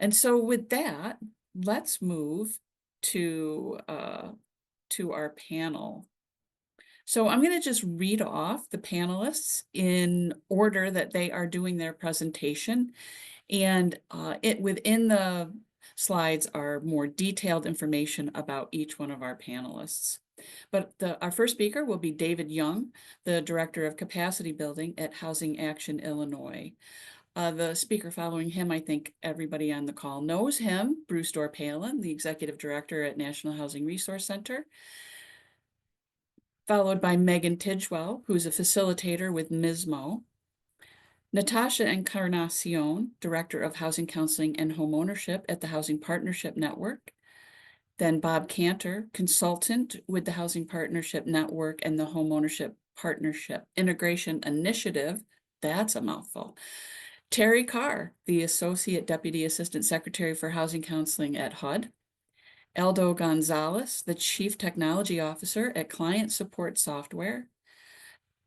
And so with that, let's move to our panel. So I'm going to just read off the panelists in order that they are doing their presentation. And within the slides are more detailed information about each one of our panelists. But our first speaker will be David Young, the Director of Capacity Building at Housing Action Illinois. The speaker following him, I think everybody on the call knows him, Bruce Dorr-Palin, the Executive Director at National Housing Resource Center, followed by Meghan Tidgewell, who's a facilitator with MISMO, Natasha Encarnacion, Director of Housing Counseling and Homeownership at the Housing Partnership Network, then Bob Cantor, consultant with the Housing Partnership Network and the Homeownership Partnership Integration Initiative, that's a mouthful, Terry Carr, the Associate Deputy Assistant Secretary for Housing Counseling at HUD, Aldo Gonzalez, the Chief Technology Officer at Client Support Software,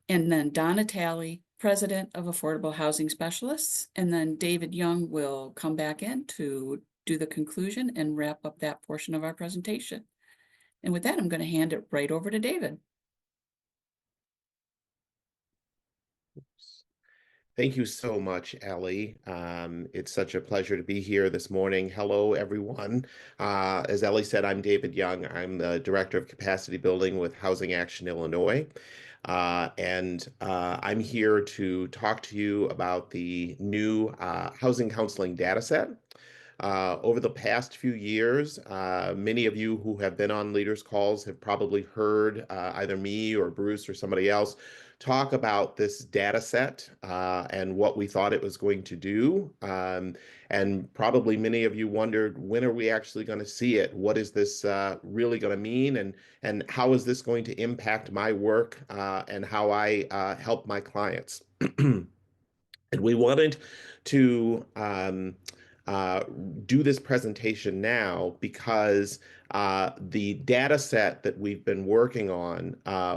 and then Donna Talley, President of Affordable Housing Specialists, and then David Young will come back in to do the conclusion and wrap up that portion of our presentation. And with that, I'm going to hand it right over to David. Thank you so much, Ellie. It's such a pleasure to be here this morning. Hello, everyone. As Ellie said, I'm David Young. I'm the Director of Capacity Building with Housing Action Illinois. I'm here to talk to you about the new housing counseling data set. Over the past few years, many of you who have been on leaders calls have probably heard either me or Bruce or somebody else talk about this data set and what we thought it was going to do. And probably many of you wondered, when are we actually going to see it? What is this really going to mean? And how is this going to impact my work and how I help my clients? And we wanted to do this presentation now because the data set that we've been working on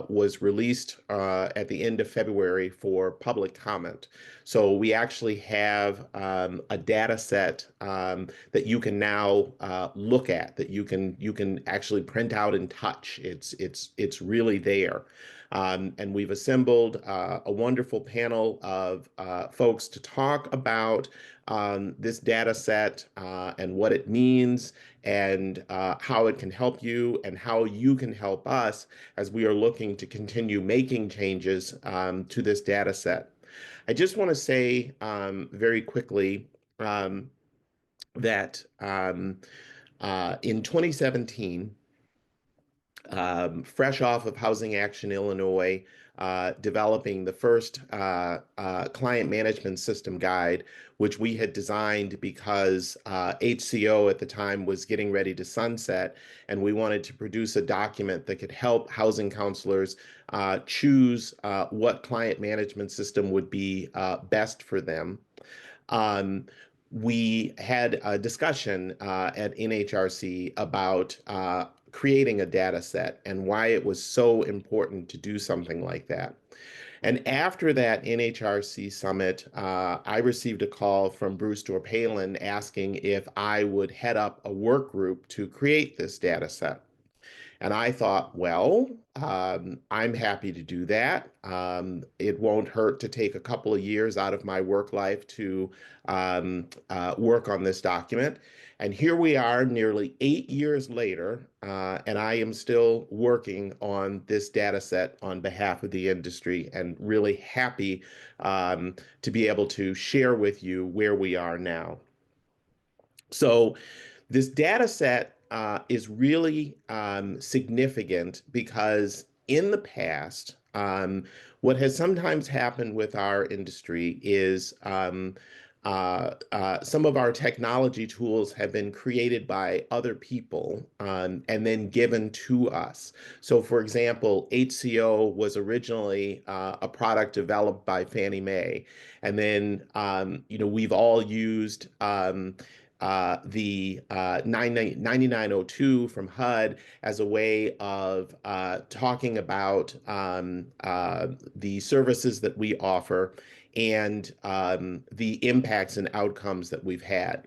was released at the end of February for public comment. So we actually have a data set that you can now look at, that you can actually print out and touch. It's really there. And we've assembled a wonderful panel of folks to talk about this data set and what it means and how it can help you and how you can help us as we are looking to continue making changes to this data set. I just want to say very quickly that in 2017, fresh off of Housing Action Illinois, developing the first client management system guide, which we had designed because HCO at the time was getting ready to sunset, and we wanted to produce a document that could help housing counselors choose what client management system would be best for them. We had a discussion at NHRC about creating a data set and why it was so important to do something like that. And after that NHRC summit, I received a call from Bruce Dorr-Palin asking if I would head up a work group to create this data set. And I thought, well, I'm happy to do that. It won't hurt to take a couple of years out of my work life to work on this document. And here we are nearly 8 years later, and I am still working on this data set on behalf of the industry and really happy to be able to share with you where we are now. So this data set is really significant because in the past, what has sometimes happened with our industry is some of our technology tools have been created by other people and then given to us. So, for example, HCO was originally a product developed by Fannie Mae, and then we've all used the 9902 from HUD as a way of talking about the services that we offer and the impacts and outcomes that we've had.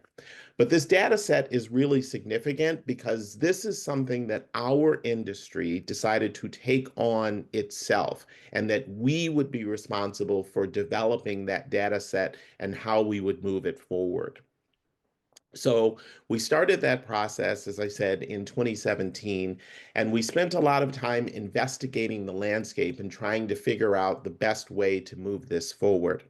But this data set is really significant because this is something that our industry decided to take on itself, and that we would be responsible for developing that data set and how we would move it forward. So we started that process, as I said, in 2017, and we spent a lot of time investigating the landscape and trying to figure out the best way to move this forward.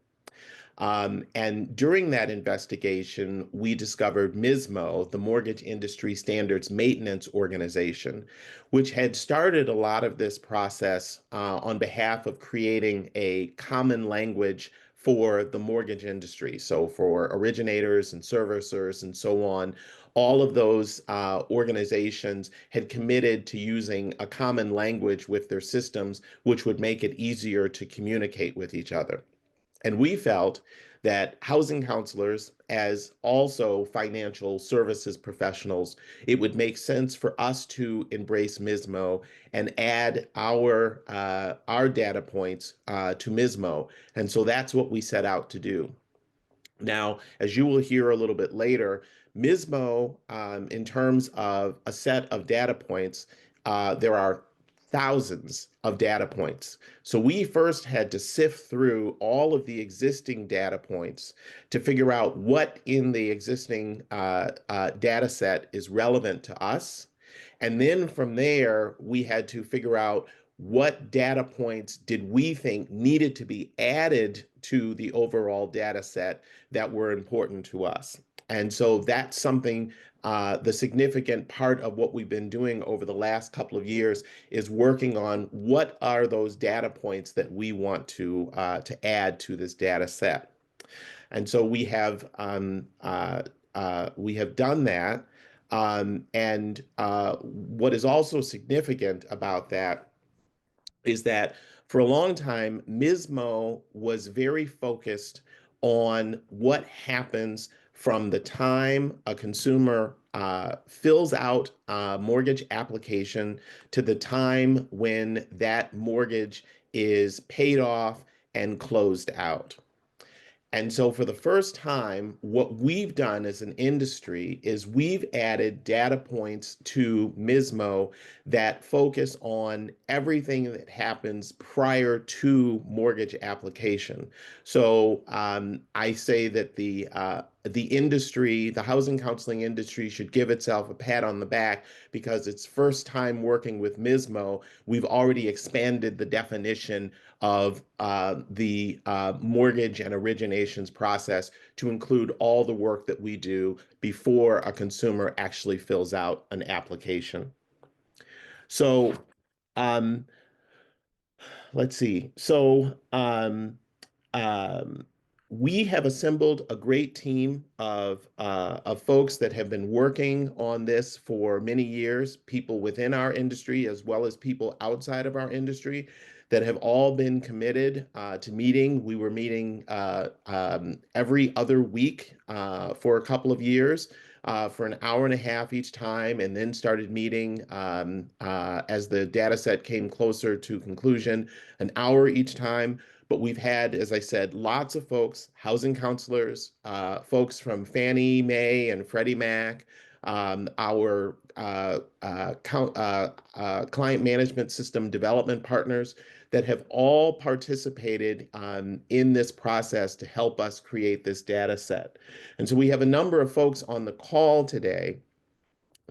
And during that investigation, we discovered MISMO, the Mortgage Industry Standards Maintenance Organization, which had started a lot of this process on behalf of creating a common language for the mortgage industry. So for originators and servicers and so on, all of those organizations had committed to using a common language with their systems, which would make it easier to communicate with each other. And we felt that housing counselors, as also financial services professionals, it would make sense for us to embrace MISMO and add our data points to MISMO. And so that's what we set out to do. Now, as you will hear a little bit later, MISMO, in terms of a set of data points, there are thousands of data points. So we first had to sift through all of the existing data points to figure out what in the existing data set is relevant to us. And then from there, we had to figure out what data points did we think needed to be added to the overall data set that were important to us. And so that's something, the significant part of what we've been doing over the last couple of years is working on what are those data points that we want to add to this data set. And so we have done that. And what is also significant about that is that for a long time, MISMO was very focused on what happens from the time a consumer fills out a mortgage application to the time when that mortgage is paid off and closed out. And so for the first time, what we've done as an industry is we've added data points to MISMO that focus on everything that happens prior to mortgage application. So I say that the industry, the housing counseling industry, should give itself a pat on the back because it's first time working with MISMO. We've already expanded the definition of the mortgage and originations process to include all the work that we do before a consumer actually fills out an application. So let's see. So we have assembled a great team of folks that have been working on this for many years, people within our industry as well as people outside of our industry that have all been committed to meeting. We were meeting every other week for a couple of years for an hour and a half each time, and then started meeting as the data set came closer to conclusion, an hour each time. But we've had, as I said, lots of folks, housing counselors, folks from Fannie Mae and Freddie Mac, our client management system development partners that have all participated in this process to help us create this data set. And so we have a number of folks on the call today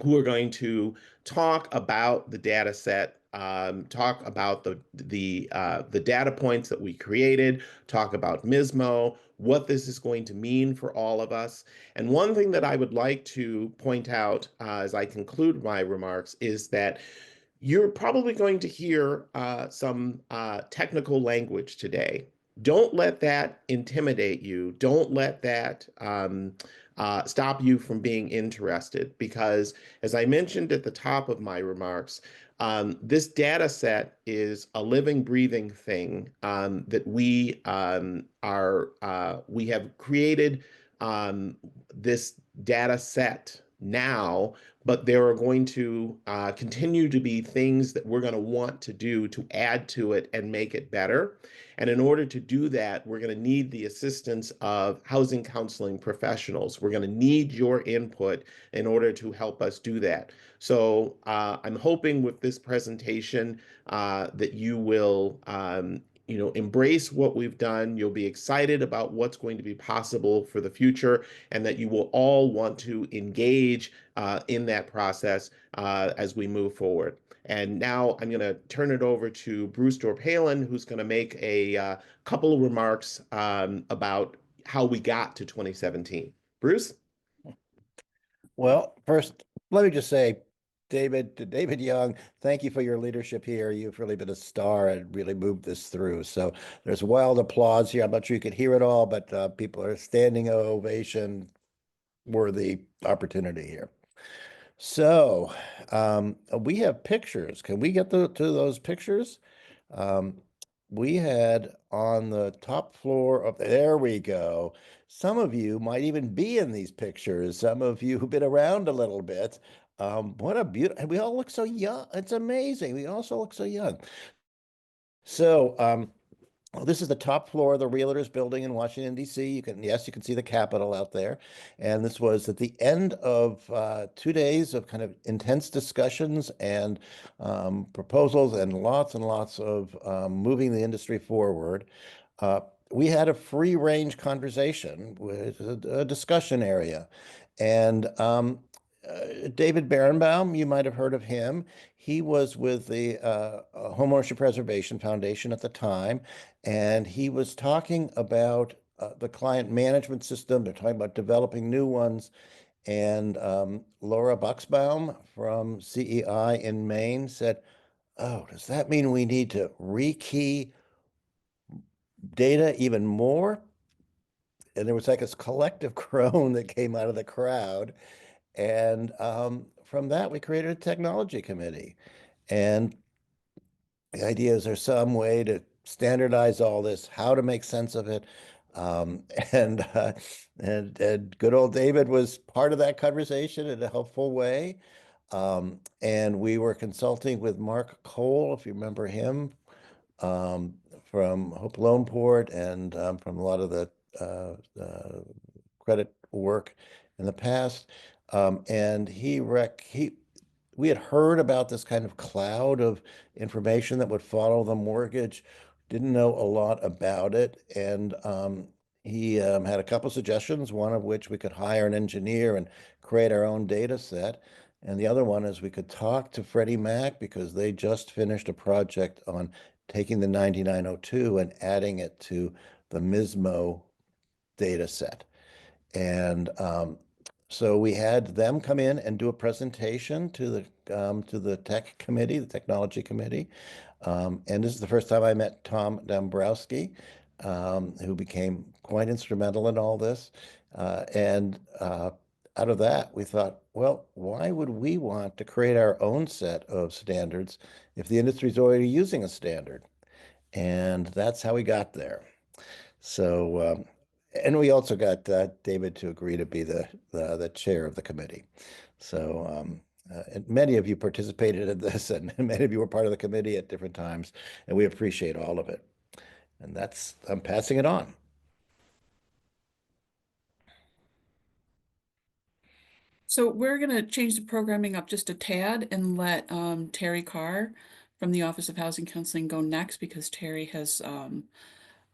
who are going to talk about the data set, talk about the data points that we created, talk about MISMO, what this is going to mean for all of us. And one thing that I would like to point out as I conclude my remarks is that you're probably going to hear some technical language today. Don't let that intimidate you. Don't let that stop you from being interested, because as I mentioned at the top of my remarks, this data set is a living, breathing thing that we have created this data set now, but there are going to continue to be things that we're going to want to do to add to it and make it better. And in order to do that, we're going to need the assistance of housing counseling professionals. We're going to need your input in order to help us do that. So I'm hoping with this presentation that you will embrace what we've done. You'll be excited about what's going to be possible for the future, and that you will all want to engage in that process as we move forward. And now I'm going to turn it over to Bruce Dorpalen, who's going to make a couple of remarks about how we got to 2017. Bruce? Well, first, let me just say, to David Young, thank you for your leadership here. You've really been a star and really moved this through. So there's wild applause here. I'm not sure you could hear it all, but people are standing ovation worthy opportunity here. So we have pictures. Can we get to those pictures? We had on the top floor of, there we go. Some of you might even be in these pictures. Some of you who've been around a little bit. What a beautiful, we all look so young. It's amazing. We also look so young. So this is the top floor of the Realtors building in Washington, D.C. You can see the Capitol out there. And this was at the end of 2 days of kind of intense discussions and proposals and lots of moving the industry forward. We had a free range conversation with a discussion area. And David Berenbaum, you might have heard of him. He was with the Homeownership Preservation Foundation at the time, and he was talking about the client management system. They're talking about developing new ones. And Laura Buxbaum from CEI in Maine said, "Oh, does that mean we need to rekey data even more?" And there was like this collective groan that came out of the crowd. And from that, we created a technology committee. And the idea is, there's some way to standardize all this, how to make sense of it. Um, and, uh, and good old David was part of that conversation in a helpful way. And we were consulting with Mark Cole, if you remember him, um, from Hope Loanport, and from a lot of the credit work in the past. And we had heard about this kind of cloud of information that would follow the mortgage, didn't know a lot about it. And he had a couple suggestions, one of which we could hire an engineer and create our own data set. And the other one is we could talk to Freddie Mac, because they just finished a project on taking the 9902 and adding it to the MISMO data set. And so we had them come in and do a presentation to the tech committee, the technology committee. And this is the first time I met Tom Dombrowski, who became quite instrumental in all this. And out of that, we thought, well, why would we want to create our own set of standards if the industry is already using a standard? And that's how we got there. So, and we also got David to agree to be the chair of the committee. So, and many of you participated in this, and many of you were part of the committee at different times, and we appreciate all of it. And I'm passing it on. So we're going to change the programming up just a tad and let Terry Carr from the Office of Housing Counseling go next, because Terry has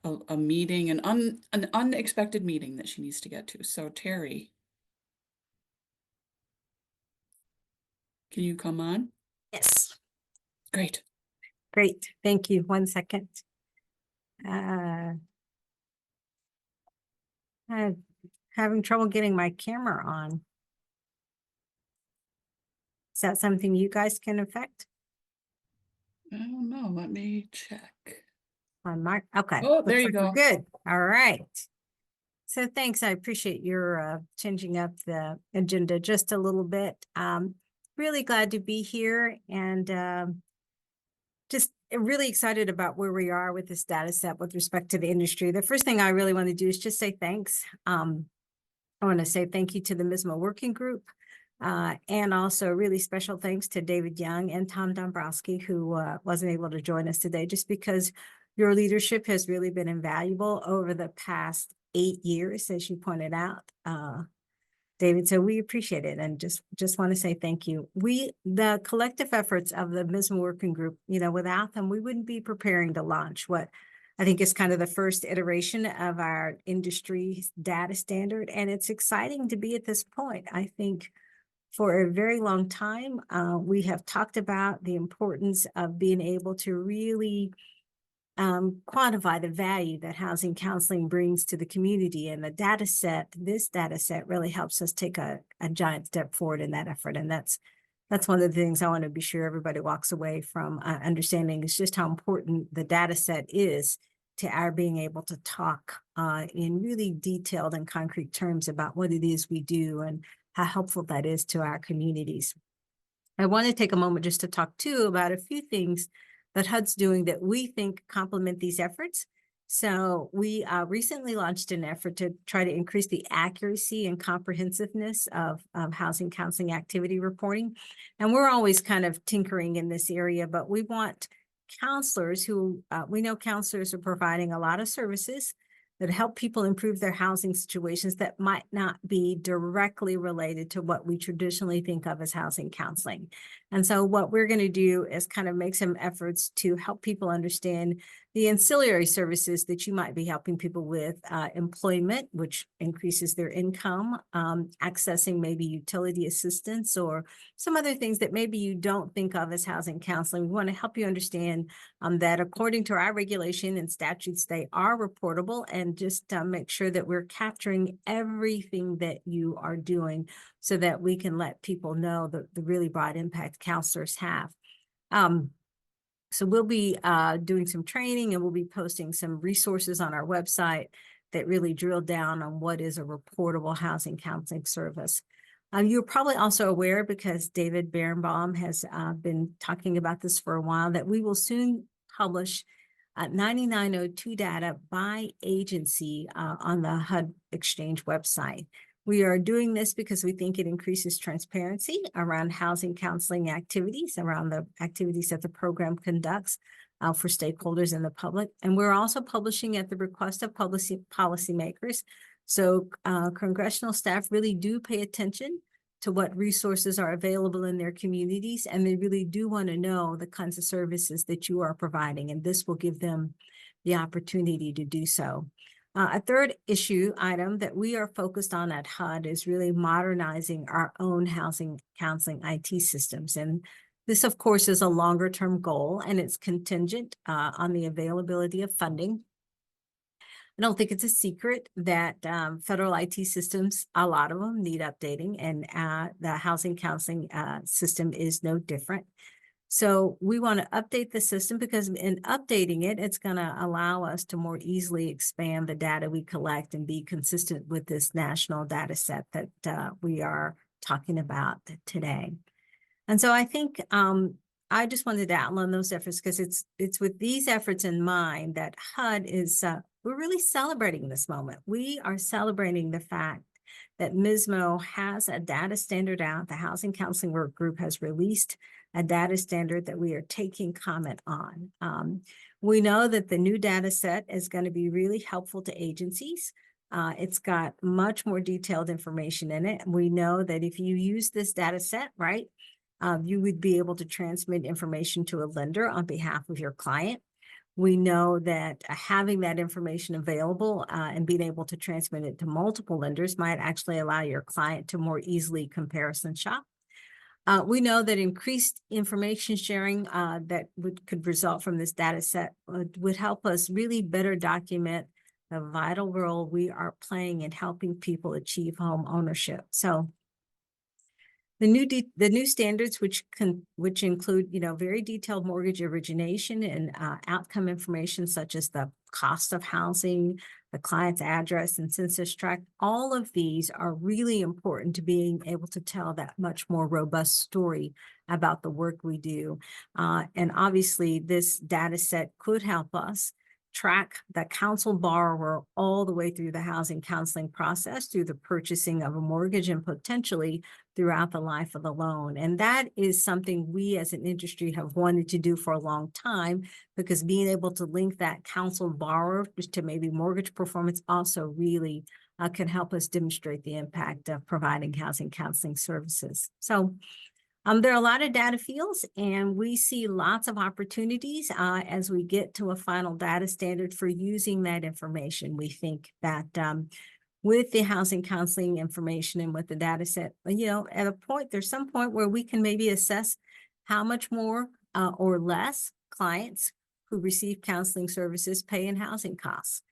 a meeting, an unexpected meeting that she needs to get to. So Terry, can you come on? Yes, Great. great. Thank you. 1 second. I'm having trouble getting my camera on. Is that something you guys can affect? I don't know. Let me check. On my, okay. Oh, there looks you like we're go. Good. All right. So thanks. I appreciate your changing up the agenda just a little bit. Really glad to be here and just really excited about where we are with this data set with respect to the industry. The first thing I really want to do is just say thanks. I want to say thank you to the MISMO working group. And also really special thanks to David Young and Tom Dombrowski, who wasn't able to join us today, just because your leadership has really been invaluable over the past 8 years, as you pointed out, David. So we appreciate it and just want to say thank you. The collective efforts of the MISMO working group, without them, we wouldn't be preparing to launch what I think is kind of the first iteration of our industry data standard. And it's exciting to be at this point. I think for a very long time, we have talked about the importance of being able to really quantify the value that housing counseling brings to the community. And this data set really helps us take a giant step forward in that effort. And that's one of the things I want to be sure everybody walks away from understanding is just how important the data set is to our being able to talk in really detailed and concrete terms about what it is we do and how helpful that is to our communities. I want to take a moment just to talk too about a few things that HUD's doing that we think complement these efforts. So we recently launched an effort to try to increase the accuracy and comprehensiveness of housing counseling activity reporting. And we're always kind of tinkering in this area, but we want counselors who, we know counselors are providing a lot of services that help people improve their housing situations that might not be directly related to what we traditionally think of as housing counseling. And so what we're going to do is kind of make some efforts to help people understand the ancillary services that you might be helping people with, employment, which increases their income, accessing maybe utility assistance or some other things that maybe you don't think of as housing counseling. We want to help you understand that according to our regulation and statutes, they are reportable, and just make sure that we're capturing everything that you are doing so that we can let people know the really broad impact counselors have. So we'll be doing some training, and we'll be posting some resources on our website that really drill down on what is a reportable housing counseling service. You're probably also aware, because David Berenbaum has been talking about this for a while, that we will soon publish 9902 data by agency on the HUD Exchange website. We are doing this because we think it increases transparency around housing counseling activities, around the activities that the program conducts for stakeholders and the public. And we're also publishing at the request of policymakers. So congressional staff really do pay attention to what resources are available in their communities, and they really do want to know the kinds of services that you are providing, and this will give them the opportunity to do so. A third issue item that we are focused on at HUD is really modernizing our own housing counseling IT systems. And this, of course, is a longer term goal, and it's contingent on the availability of funding. I don't think it's a secret that federal IT systems, a lot of them need updating, and the housing counseling system is no different. So we want to update the system because in updating it, it's going to allow us to more easily expand the data we collect and be consistent with this national data set that we are talking about today. And so I think I just wanted to outline those efforts because it's with these efforts in mind that HUD is, we're really celebrating this moment. We are celebrating the fact that MISMO has a data standard out. The Housing Counseling Work Group has released a data standard that we are taking comment on. We know that the new data set is going to be really helpful to agencies. It's got much more detailed information in it. We know that if you use this data set, right, you would be able to transmit information to a lender on behalf of your client. We know that having that information available and being able to transmit it to multiple lenders might actually allow your client to more easily comparison shop. We know that increased information sharing that could result from this data set would help us really better document the vital role we are playing in helping people achieve home ownership. So The new standards, which include, very detailed mortgage origination and outcome information such as the cost of housing, the client's address and census tract, all of these are really important to being able to tell that much more robust story about the work we do. And obviously, this data set could help us track the counsel borrower all the way through the housing counseling process, through the purchasing of a mortgage, and potentially throughout the life of the loan. And that is something we as an industry have wanted to do for a long time, because being able to link that counsel borrower to maybe mortgage performance also really can help us demonstrate the impact of providing housing counseling services. So there are a lot of data fields, and we see lots of opportunities as we get to a final data standard for using that information. We think that with the housing counseling information and with the data set, at a point, there's some point where we can maybe assess how much more or less clients who receive counseling services pay in housing costs.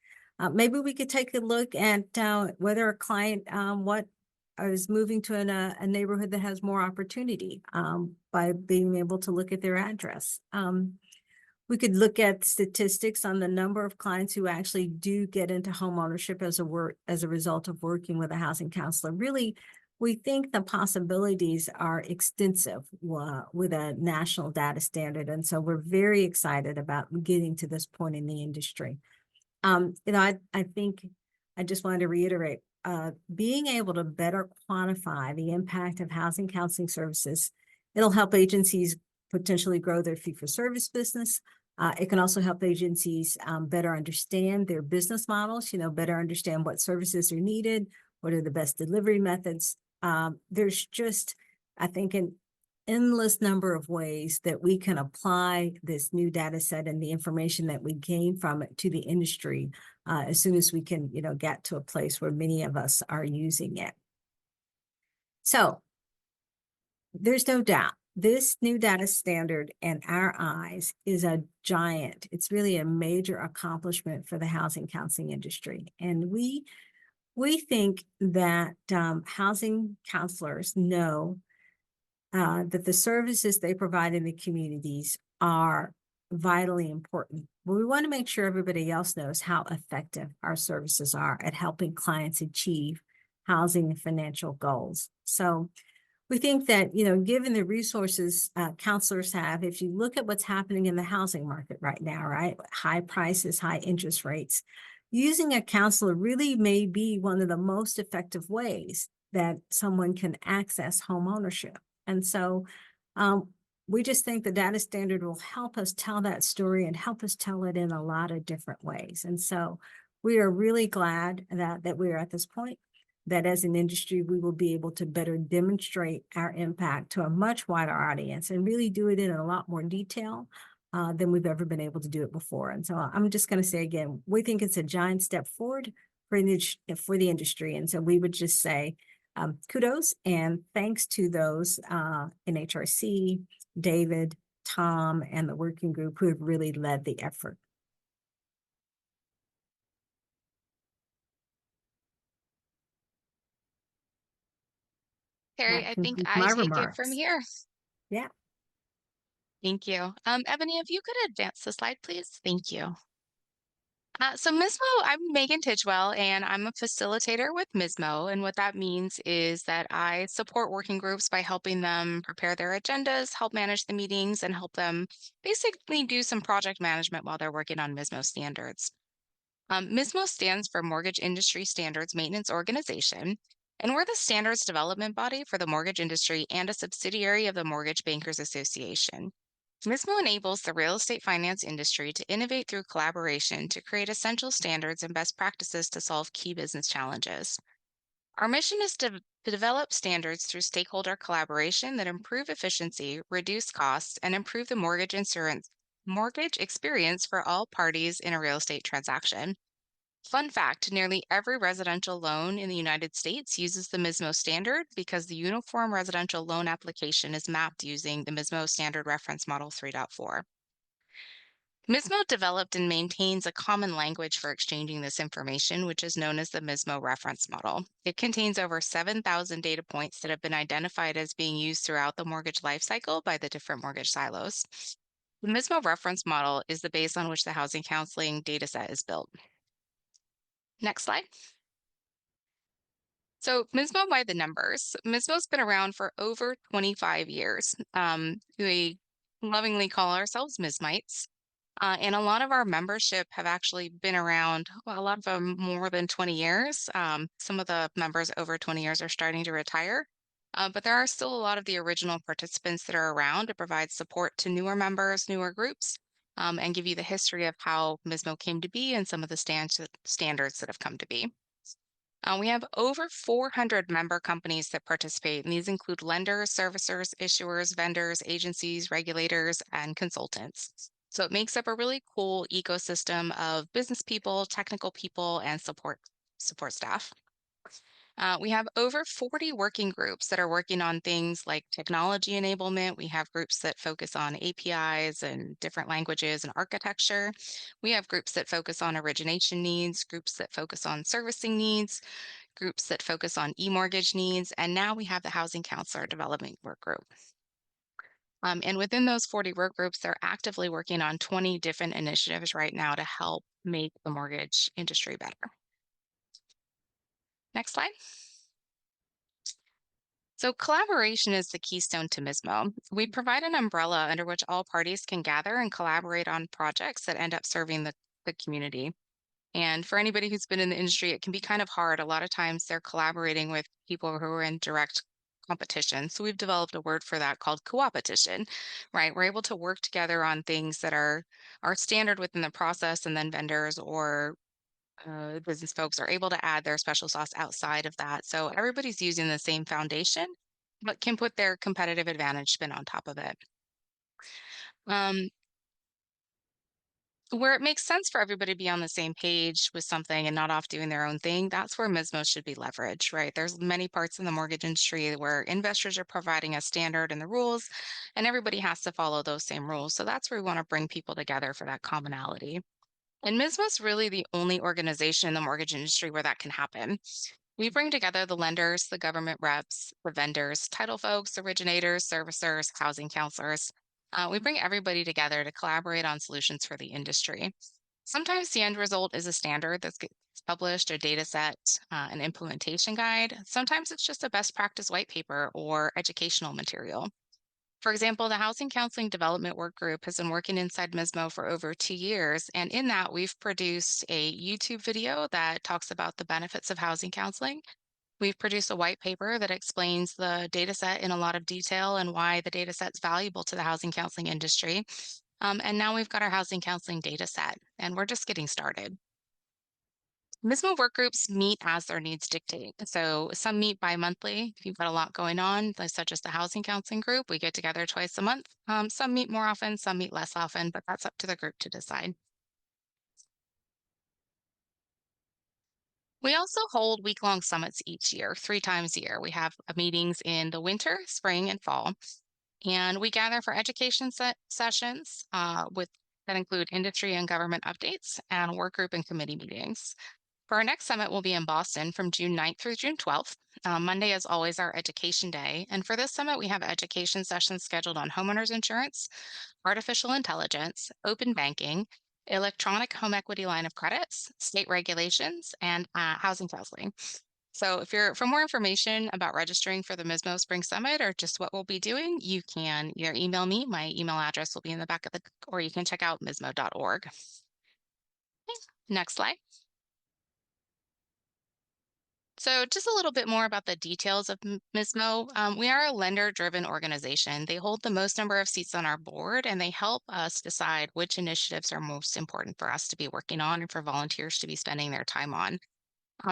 Maybe we could take a look at whether a client is moving to a neighborhood that has more opportunity by being able to look at their address. We could look at statistics on the number of clients who actually do get into home ownership as a result of working with a housing counselor. Really, we think the possibilities are extensive with a national data standard. And so we're very excited about getting to this point in the industry. I think I just wanted to reiterate, being able to better quantify the impact of housing counseling services, it'll help agencies potentially grow their fee-for-service business. It can also help agencies better understand their business models, better understand what services are needed, what are the best delivery methods. There's just, I think, an endless number of ways that we can apply this new data set and the information that we gain from it to the industry as soon as we can, get to a place where many of us are using it. So there's no doubt this new data standard in our eyes is a giant. It's really a major accomplishment for the housing counseling industry. And we think that housing counselors know that the services they provide in the communities are vitally important. But we want to make sure everybody else knows how effective our services are at helping clients achieve housing and financial goals. So we think that, given the resources counselors have, if you look at what's happening in the housing market right now, right? High prices, high interest rates, using a counselor really may be one of the most effective ways that someone can access home ownership. And so we just think the data standard will help us tell that story and help us tell it in a lot of different ways. And so we are really glad that we are at this point, that as an industry, we will be able to better demonstrate our impact to a much wider audience and really do it in a lot more detail than we've ever been able to do it before. And so I'm just going to say again, we think it's a giant step forward for the industry. And so we would just say kudos and thanks to those in HRC, David, Tom, and the working group who have really led the effort. Terry, That I think concludes I my take it from remarks. here. Yeah. Thank you. Ebony, if you could advance the slide, please. Thank you. So MISMO, I'm Meghan Tidgewell, and I'm a facilitator with MISMO. And what that means is that I support working groups by helping them prepare their agendas, help manage the meetings, and help them basically do some project management while they're working on MISMO standards. MISMO stands for Mortgage Industry Standards Maintenance Organization, and we're the standards development body for the mortgage industry and a subsidiary of the Mortgage Bankers Association. MISMO enables the real estate finance industry to innovate through collaboration to create essential standards and best practices to solve key business challenges. Our mission is to develop standards through stakeholder collaboration that improve efficiency, reduce costs, and improve the mortgage experience for all parties in a real estate transaction. Fun fact, nearly every residential loan in the United States uses the MISMO standard because the Uniform Residential Loan Application is mapped using the MISMO Standard Reference Model 3.4. MISMO developed and maintains a common language for exchanging this information, which is known as the MISMO reference model. It contains over 7,000 data points that have been identified as being used throughout the mortgage lifecycle by the different mortgage silos. The MISMO reference model is the base on which the housing counseling data set is built. Next slide. So MISMO by the numbers. MISMO's been around for over 25 years. We lovingly call ourselves MISMites. And a lot of our membership have actually been around, well, a lot of them more than 20 years. Some of the members over 20 years are starting to retire. But there are still a lot of the original participants that are around to provide support to newer members, newer groups, and give you the history of how MISMO came to be and some of the standards that have come to be. We have over 400 member companies that participate, and these include lenders, servicers, issuers, vendors, agencies, regulators, and consultants. So it makes up a really cool ecosystem of business people, technical people, and support staff. We have over 40 working groups that are working on things like technology enablement. We have groups that focus on APIs and different languages and architecture. We have groups that focus on origination needs, groups that focus on servicing needs, groups that focus on e-mortgage needs, and now we have the Housing Counselor Development Work Group. And within those 40 work groups, they're actively working on 20 different initiatives right now to help make the mortgage industry better. Next slide. So collaboration is the keystone to MISMO. We provide an umbrella under which all parties can gather and collaborate on projects that end up serving the community. And for anybody who's been in the industry, it can be kind of hard. A lot of times they're collaborating with people who are in direct competition. So we've developed a word for that called co-opetition, right? We're able to work together on things that are standard within the process, and then vendors or business folks are able to add their special sauce outside of that. So everybody's using the same foundation, but can put their competitive advantage spin on top of it. Where it makes sense for everybody to be on the same page with something and not off doing their own thing, that's where MISMO should be leveraged, right? There's many parts in the mortgage industry where investors are providing a standard and the rules, and everybody has to follow those same rules. So that's where we want to bring people together for that commonality. And MISMO is really the only organization in the mortgage industry where that can happen. We bring together the lenders, the government reps, the vendors, title folks, originators, servicers, housing counselors. We bring everybody together to collaborate on solutions for the industry. Sometimes the end result is a standard that's published, a data set, an implementation guide. Sometimes it's just a best practice white paper or educational material. For example, the Housing Counseling Development Work Group has been working inside MISMO for over 2 years. And in that, we've produced a YouTube video that talks about the benefits of housing counseling. We've produced a white paper that explains the data set in a lot of detail and why the data set's valuable to the housing counseling industry. And now we've got our housing counseling data set, and we're just getting started. MISMO work groups meet as their needs dictate. So some meet bi-monthly if you've got a lot going on, such as the housing counseling group. We get together twice a month. Some meet more often, some meet less often, but that's up to the group to decide. We also hold week-long summits each year, 3 times a year. We have meetings in the winter, spring, and fall. And we gather for education sessions that include industry and government updates and work group and committee meetings. For our next summit, we'll be in Boston from June 9th through June 12th. Monday is always our education day. And for this summit, we have education sessions scheduled on homeowners insurance, artificial intelligence, open banking, electronic home equity line of credits, state regulations, and housing counseling. So for more information about registering for the MISMO Spring Summit or just what we'll be doing, you can either email me. My email address will be in the back of or you can check out mismo.org. Okay, next slide. So just a little bit more about the details of MISMO. We are a lender-driven organization. They hold the most number of seats on our board, and they help us decide which initiatives are most important for us to be working on and for volunteers to be spending their time on.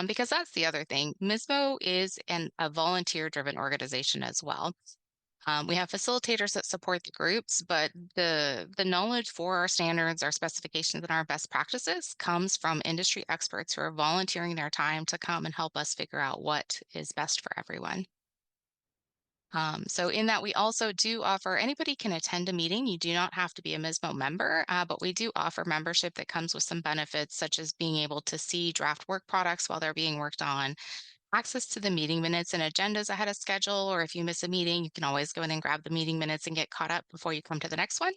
Because that's the other thing. MISMO is a volunteer-driven organization as well. We have facilitators that support the groups, but the knowledge for our standards, our specifications, and our best practices comes from industry experts who are volunteering their time to come and help us figure out what is best for everyone. So in that, we also do offer, anybody can attend a meeting. You do not have to be a MISMO member, but we do offer membership that comes with some benefits, such as being able to see draft work products while they're being worked on, access to the meeting minutes and agendas ahead of schedule, or if you miss a meeting, you can always go in and grab the meeting minutes and get caught up before you come to the next one.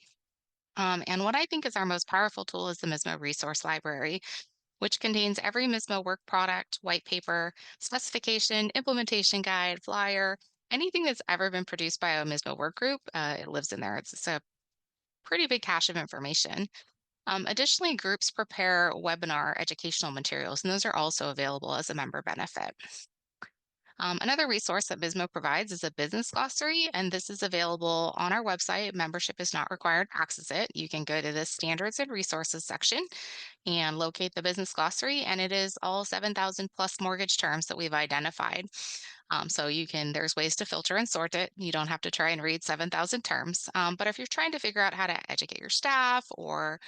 And what I think is our most powerful tool is the MISMO Resource Library, which contains every MISMO work product, white paper, specification, implementation guide, flyer, anything that's ever been produced by a MISMO work group. It lives in there. It's a pretty big cache of information. Additionally, groups prepare webinar educational materials, and those are also available as a member benefit. Another resource that MISMO provides is a business glossary, and this is available on our website. Membership is not required to access it. You can go to the standards and resources section and locate the business glossary, and it is all 7,000 plus mortgage terms that we've identified. So there's ways to filter and sort it. You don't have to try and read 7,000 terms. But if you're trying to figure out how to educate your staff or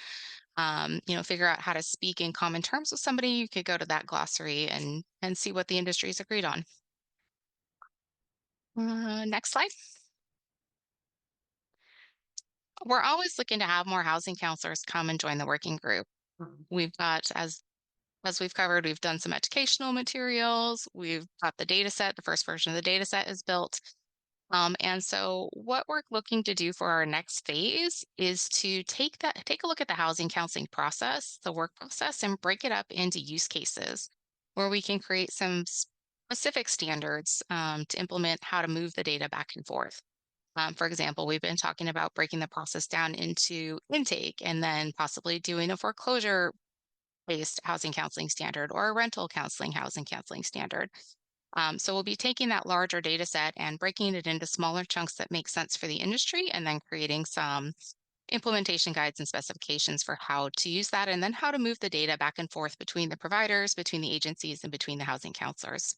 figure out how to speak in common terms with somebody, you could go to that glossary and see what the industry's agreed on. Next slide. We're always looking to have more housing counselors come and join the working group. We've got, as we've covered, we've done some educational materials. We've got the data set. The first version of the data set is built. And so what we're looking to do for our next phase is to take a look at the housing counseling process, the work process, and break it up into use cases where we can create some specific standards to implement how to move the data back and forth. For example, we've been talking about breaking the process down into intake and then possibly doing a foreclosure based housing counseling standard or a rental counseling housing counseling standard. So we'll be taking that larger data set and breaking it into smaller chunks that make sense for the industry, and then creating some implementation guides and specifications for how to use that, and then how to move the data back and forth between the providers, between the agencies, and between the housing counselors.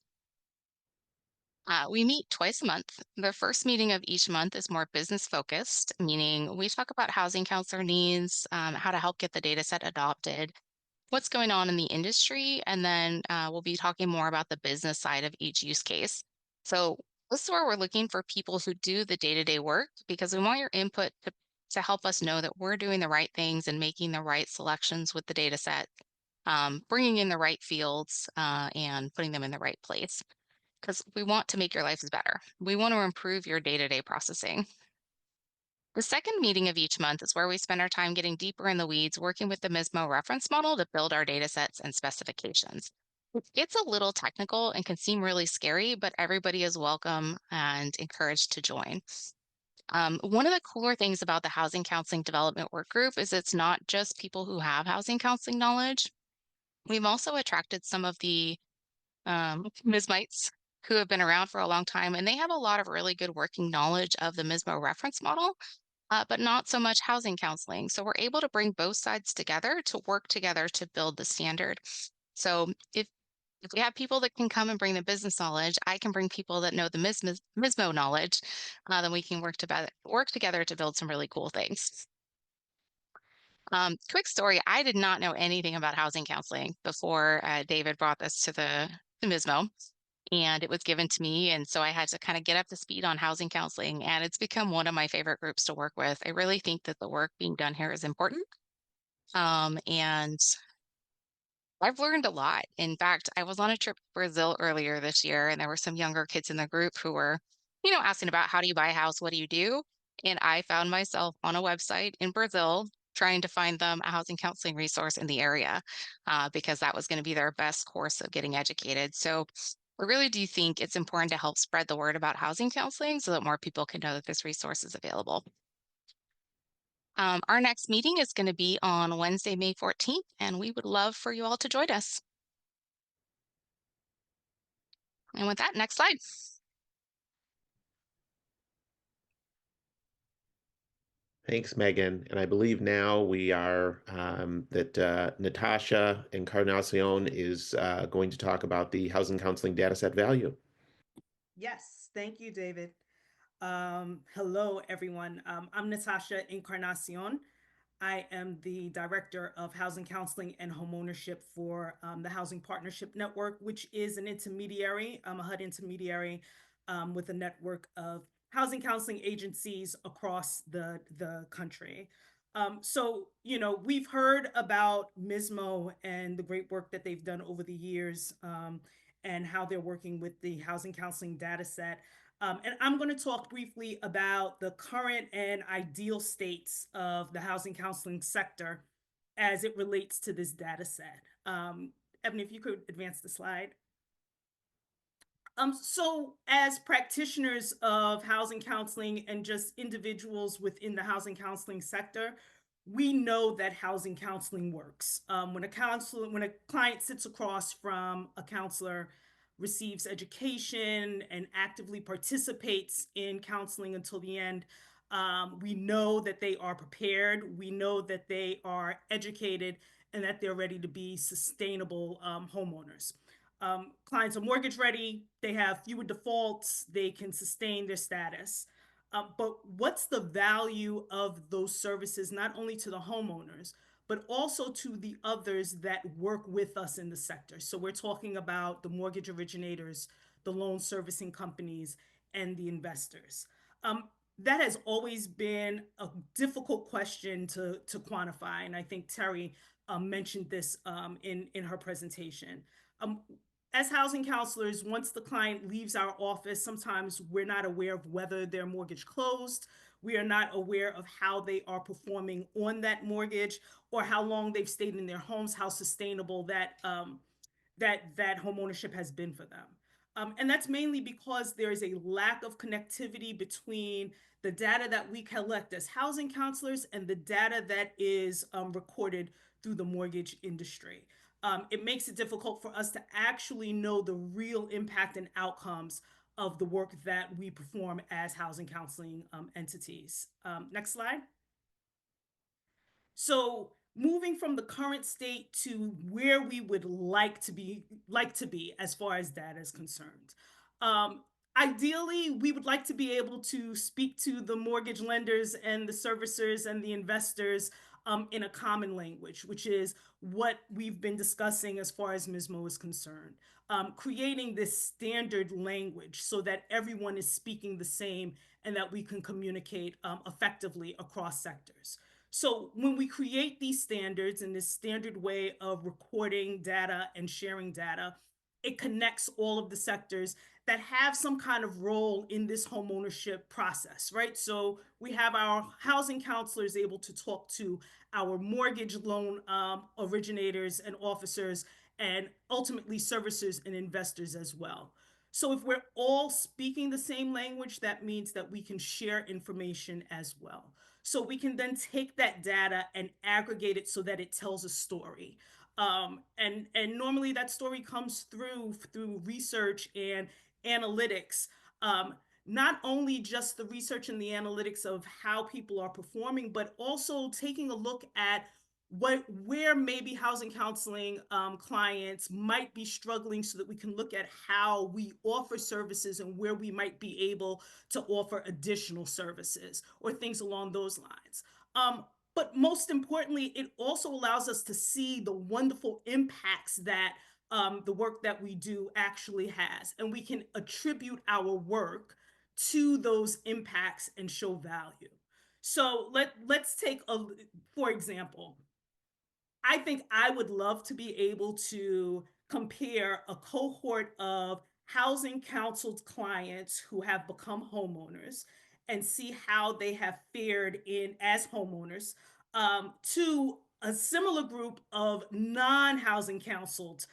We meet twice a month. The first meeting of each month is more business focused, meaning we talk about housing counselor needs, how to help get the data set adopted, what's going on in the industry, and then we'll be talking more about the business side of each use case. So this is where we're looking for people who do the day-to-day work, because we want your input to help us know that we're doing the right things and making the right selections with the data set, bringing in the right fields and putting them in the right place, because we want to make your lives better. We want to improve your day-to-day processing. The second meeting of each month is where we spend our time getting deeper in the weeds, working with the MISMO reference model to build our data sets and specifications. It gets a little technical and can seem really scary, but everybody is welcome and encouraged to join. One of the cooler things about the Housing Counseling Development Work Group is it's not just people who have housing counseling knowledge. We've also attracted some of the MISMites who have been around for a long time, and they have a lot of really good working knowledge of the MISMO reference model, but not so much housing counseling. So we're able to bring both sides together to work together to build the standard. So if we have people that can come and bring the business knowledge, I can bring people that know the MISMO knowledge, then we can work together to build some really cool things. Quick story, I did not know anything about housing counseling before David brought this to the MISMO, and it was given to me. And so I had to kind of get up to speed on housing counseling, and it's become one of my favorite groups to work with. I really think that the work being done here is important. And I've learned a lot. In fact, I was on a trip to Brazil earlier this year, and there were some younger kids in the group who were, asking about, how do you buy a house? What do you do? And I found myself on a website in Brazil trying to find them a housing counseling resource in the area, because that was going to be their best course of getting educated. So I really do think it's important to help spread the word about housing counseling so that more people can know that this resource is available. Our next meeting is going to be on Wednesday, May 14th, and we would love for you all to join us. And with that, next slide. Thanks, Megan. And I believe now we are that Natasha Encarnacion is going to talk about the housing counseling dataset value. Yes, thank you, David. Hello, everyone. I'm Natasha Encarnacion. I am the Director of Housing Counseling and Homeownership for the Housing Partnership Network, which is an intermediary, a HUD intermediary with a network of housing counseling agencies across the country. So, we've heard about MISMO and the great work that they've done over the years, and how they're working with the housing counseling data set. And I'm going to talk briefly about the current and ideal states of the housing counseling sector as it relates to this data set. Ebony, if you could advance the slide. So as practitioners of housing counseling and just individuals within the housing counseling sector, we know that housing counseling works. When a client sits across from a counselor, receives education, and actively participates in counseling until the end, we know that they are prepared. We know that they are educated and that they're ready to be sustainable homeowners. Clients are mortgage ready, they have fewer defaults, they can sustain their status. But what's the value of those services, not only to the homeowners, but also to the others that work with us in the sector? So we're talking about the mortgage originators, the loan servicing companies, and the investors. That has always been a difficult question to quantify, and I think Terry mentioned this in her presentation. As housing counselors, once the client leaves our office, sometimes we're not aware of whether their mortgage closed. We are not aware of how they are performing on that mortgage, or how long they've stayed in their homes, how sustainable that home ownership has been for them. And that's mainly because there is a lack of connectivity between the data that we collect as housing counselors and the data that is recorded through the mortgage industry. It makes it difficult for us to actually know the real impact and outcomes of the work that we perform as housing counseling entities. Next slide. So moving from the current state to where we would like to be as far as data is concerned. Ideally, we would like to be able to speak to the mortgage lenders and the servicers and the investors in a common language, which is what we've been discussing as far as MISMO is concerned. Creating this standard language so that everyone is speaking the same and that we can communicate effectively across sectors. So when we create these standards and this standard way of recording data and sharing data, it connects all of the sectors that have some kind of role in this homeownership process, right? So we have our housing counselors able to talk to our mortgage loan originators and officers, and ultimately servicers and investors as well. So if we're all speaking the same language, that means that we can share information as well. So we can then take that data and aggregate it so that it tells a story. And normally that story comes through research and analytics, not only just the research and the analytics of how people are performing, but also taking a look at where maybe housing counseling clients might be struggling, so that we can look at how we offer services and where we might be able to offer additional services or things along those lines. But most importantly, it also allows us to see the wonderful impacts that the work that we do actually has, and we can attribute our work to those impacts and show value. So let's take for example, I think I would love to be able to compare a cohort of housing counseled clients who have become homeowners and see how they have fared in as homeowners, to a similar group of non-housing counseled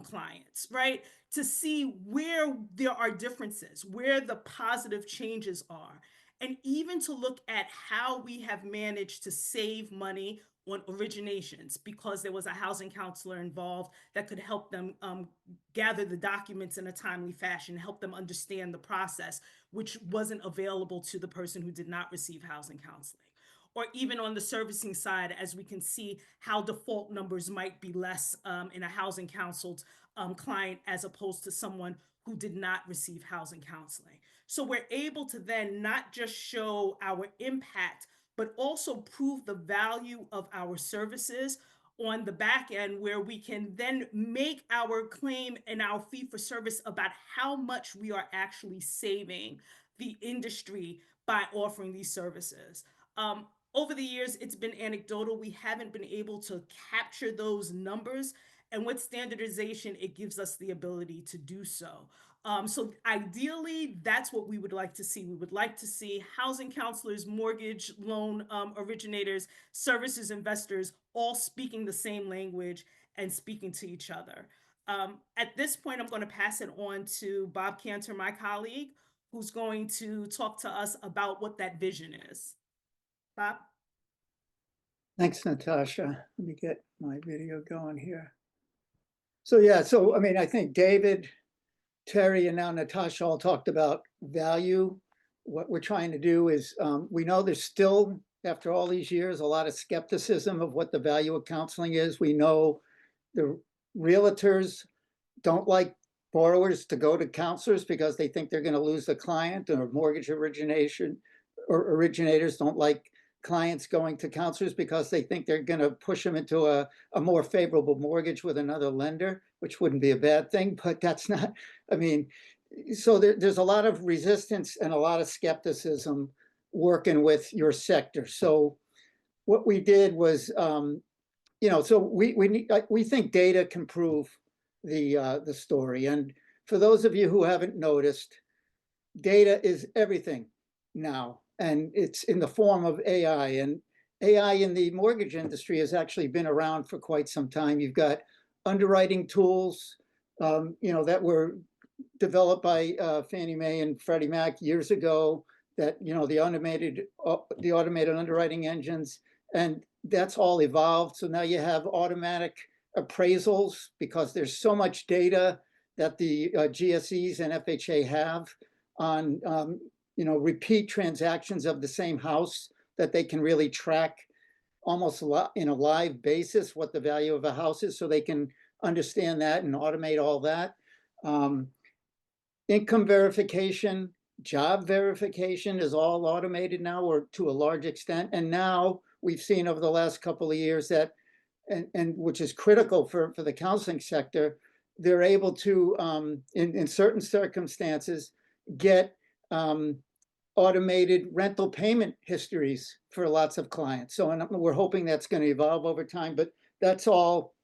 clients, right? To see where there are differences, where the positive changes are, and even to look at how we have managed to save money on originations, because there was a housing counselor involved that could help them gather the documents in a timely fashion, help them understand the process, which wasn't available to the person who did not receive housing counseling. Or even on the servicing side, as we can see how default numbers might be less in a housing counseled client as opposed to someone who did not receive housing counseling. So we're able to then not just show our impact, but also prove the value of our services on the back end, where we can then make our claim and our fee for service about how much we are actually saving the industry by offering these services. Over the years, it's been anecdotal. We haven't been able to capture those numbers. And with standardization, it gives us the ability to do so. So ideally, that's what we would like to see. We would like to see housing counselors, mortgage loan originators, services investors, all speaking the same language and speaking to each other. At this point, I'm going to pass it on to Bob Cantor, my colleague, who's going to talk to us about what that vision is. Bob? Thanks, Natasha. Let me get my video going here. So yeah, so I mean, I think David, Terry, and now Natasha all talked about value. What we're trying to do is, we know there's still, after all these years, a lot of skepticism of what the value of counseling is. We know the realtors don't like borrowers to go to counselors because they think they're going to lose the client, or mortgage origination or originators don't like clients going to counselors because they think they're going to push them into a more favorable mortgage with another lender, which wouldn't be a bad thing, but that's not, I mean, so there's a lot of resistance and a lot of skepticism working with your sector. So what we did was, so we think data can prove the story. And for those of you who haven't noticed, data is everything now, and it's in the form of AI. And AI in the mortgage industry has actually been around for quite some time. You've got underwriting tools, that were developed by Fannie Mae and Freddie Mac years ago. That the automated underwriting engines, and that's all evolved. So now you have automatic appraisals because there's so much data that the GSEs and FHA have on repeat transactions of the same house, that they can really track almost in a live basis what the value of a house is, so they can understand that and automate all that. Income verification, job verification is all automated now, or to a large extent. And now we've seen over the last couple of years that, and which is critical for the counseling sector, they're able to, in certain circumstances, get automated rental payment histories for lots of clients. So, and we're hoping that's going to evolve over time, but that's all,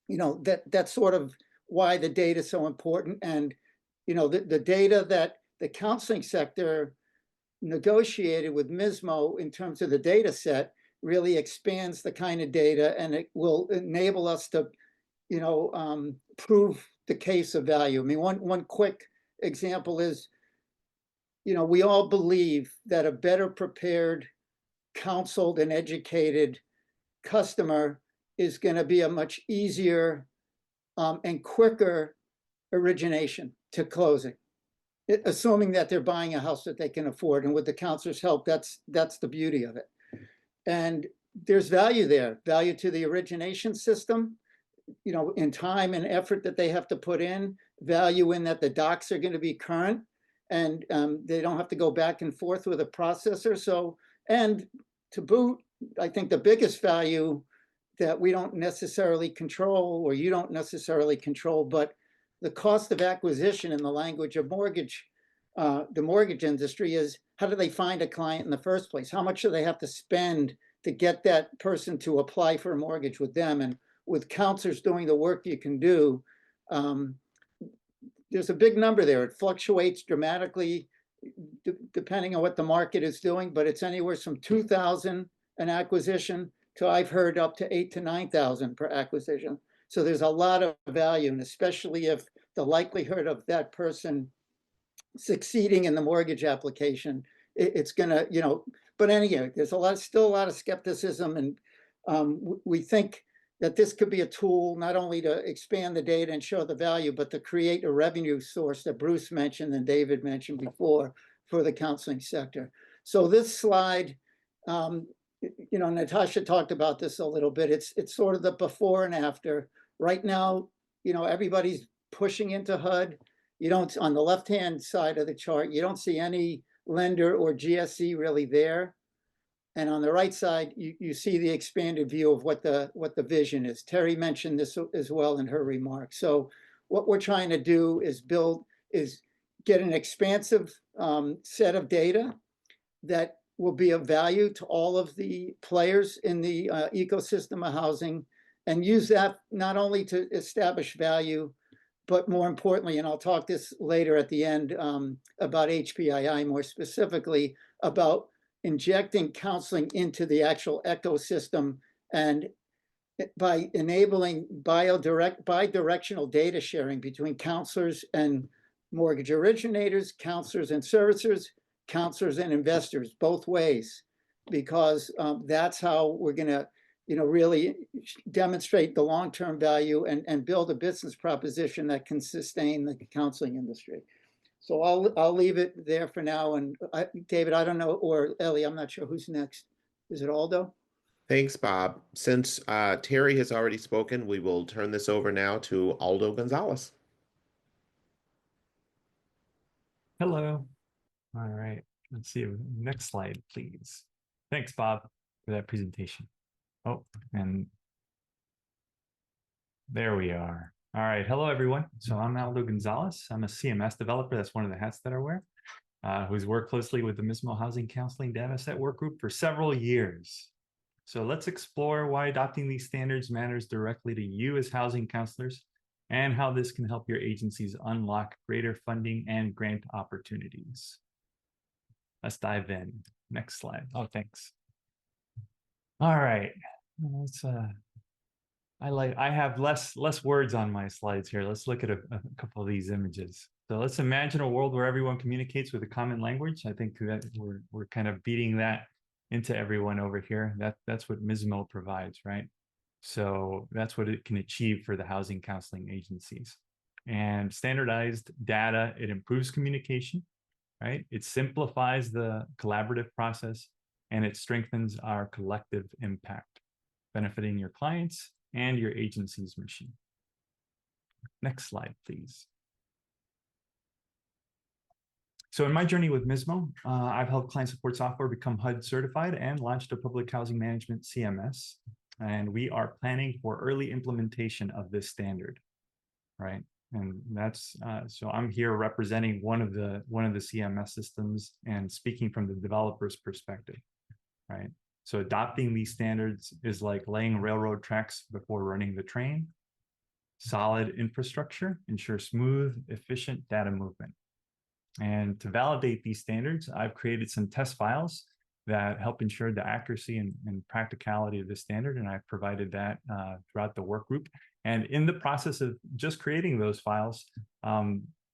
that's sort of why the data is so important. And, the data that the counseling sector negotiated with MISMO in terms of the data set really expands the kind of data, and it will enable us to, prove the case of value. I mean, one quick example is, we all believe that a better prepared, counseled, and educated customer is going to be a much easier and quicker origination to closing, assuming that they're buying a house that they can afford. And with the counselor's help, that's the beauty of it. And there's value there, value to the origination system, in time and effort that they have to put in, value in that the docs are going to be current, and they don't have to go back and forth with a processor. So, and to boot, I think the biggest value that we don't necessarily control, or you don't necessarily control, but the cost of acquisition in the language of mortgage, the mortgage industry, is how do they find a client in the first place? How much do they have to spend to get that person to apply for a mortgage with them? And with counselors doing the work you can do, there's a big number there. It fluctuates dramatically depending on what the market is doing, but it's anywhere from $2,000 an acquisition to, I've heard, up to $8,000 to $9,000 per acquisition. So there's a lot of value, and especially if the likelihood of that person succeeding in the mortgage application, it's gonna, but anyway, there's still a lot of skepticism, and we think that this could be a tool not only to expand the data and show the value, but to create a revenue source that Bruce mentioned and David mentioned before for the counseling sector. So this slide, Natasha talked about this a little bit. It's sort of the before and after. Right now, everybody's pushing into HUD. You don't, on the left-hand side of the chart, you don't see any lender or GSE really there. And on the right side, you see the expanded view of what the vision is. Terry mentioned this as well in her remarks. So what we're trying to do is get an expansive set of data that will be of value to all of the players in the ecosystem of housing, and use that not only to establish value, but more importantly, and I'll talk this later at the end about HPII, more specifically about injecting counseling into the actual ecosystem, and by enabling bi-directional data sharing between counselors and mortgage originators, counselors and servicers, counselors and investors, both ways, because that's how we're going to, really demonstrate the long-term value and build a business proposition that can sustain the counseling industry. So I'll leave it there for now. And David, I don't know, or Ellie, I'm not sure who's next. Is it Aldo? Thanks, Bob. Since Terry has already spoken, we will turn this over now to Aldo Gonzalez. Hello. All right. Let's see. Next slide, please. Thanks, Bob, for that presentation. Oh, and there we are. All right. Hello, everyone. So I'm Aldo Gonzalez. I'm a CMS developer. That's one of the hats that I wear, who's worked closely with the MISMO Housing Counseling Dataset Work Group for several years. So let's explore why adopting these standards matters directly to you as housing counselors, and how this can help your agencies unlock greater funding and grant opportunities. Let's dive in. Next slide. Oh, thanks. All right. Let's I have less words on my slides here. Let's look at a couple of these images. So let's imagine a world where everyone communicates with a common language. I think that we're kind of beating that into everyone over here. That's what MISMO provides, right? So that's what it can achieve for the housing counseling agencies. And standardized data, it improves communication, right? It simplifies the collaborative process, and it strengthens our collective impact, benefiting your clients and your agency's mission. Next slide, please. So in my journey with MISMO, I've helped client support software become HUD certified and launched a public housing management CMS. And we are planning for early implementation of this standard, right? And that's so I'm here representing one of the CMS systems and speaking from the developer's perspective, right? So adopting these standards is like laying railroad tracks before running the train. Solid infrastructure ensures smooth, efficient data movement. And to validate these standards, I've created some test files that help ensure the accuracy and practicality of the standard, and I've provided that throughout the work group. And in the process of just creating those files,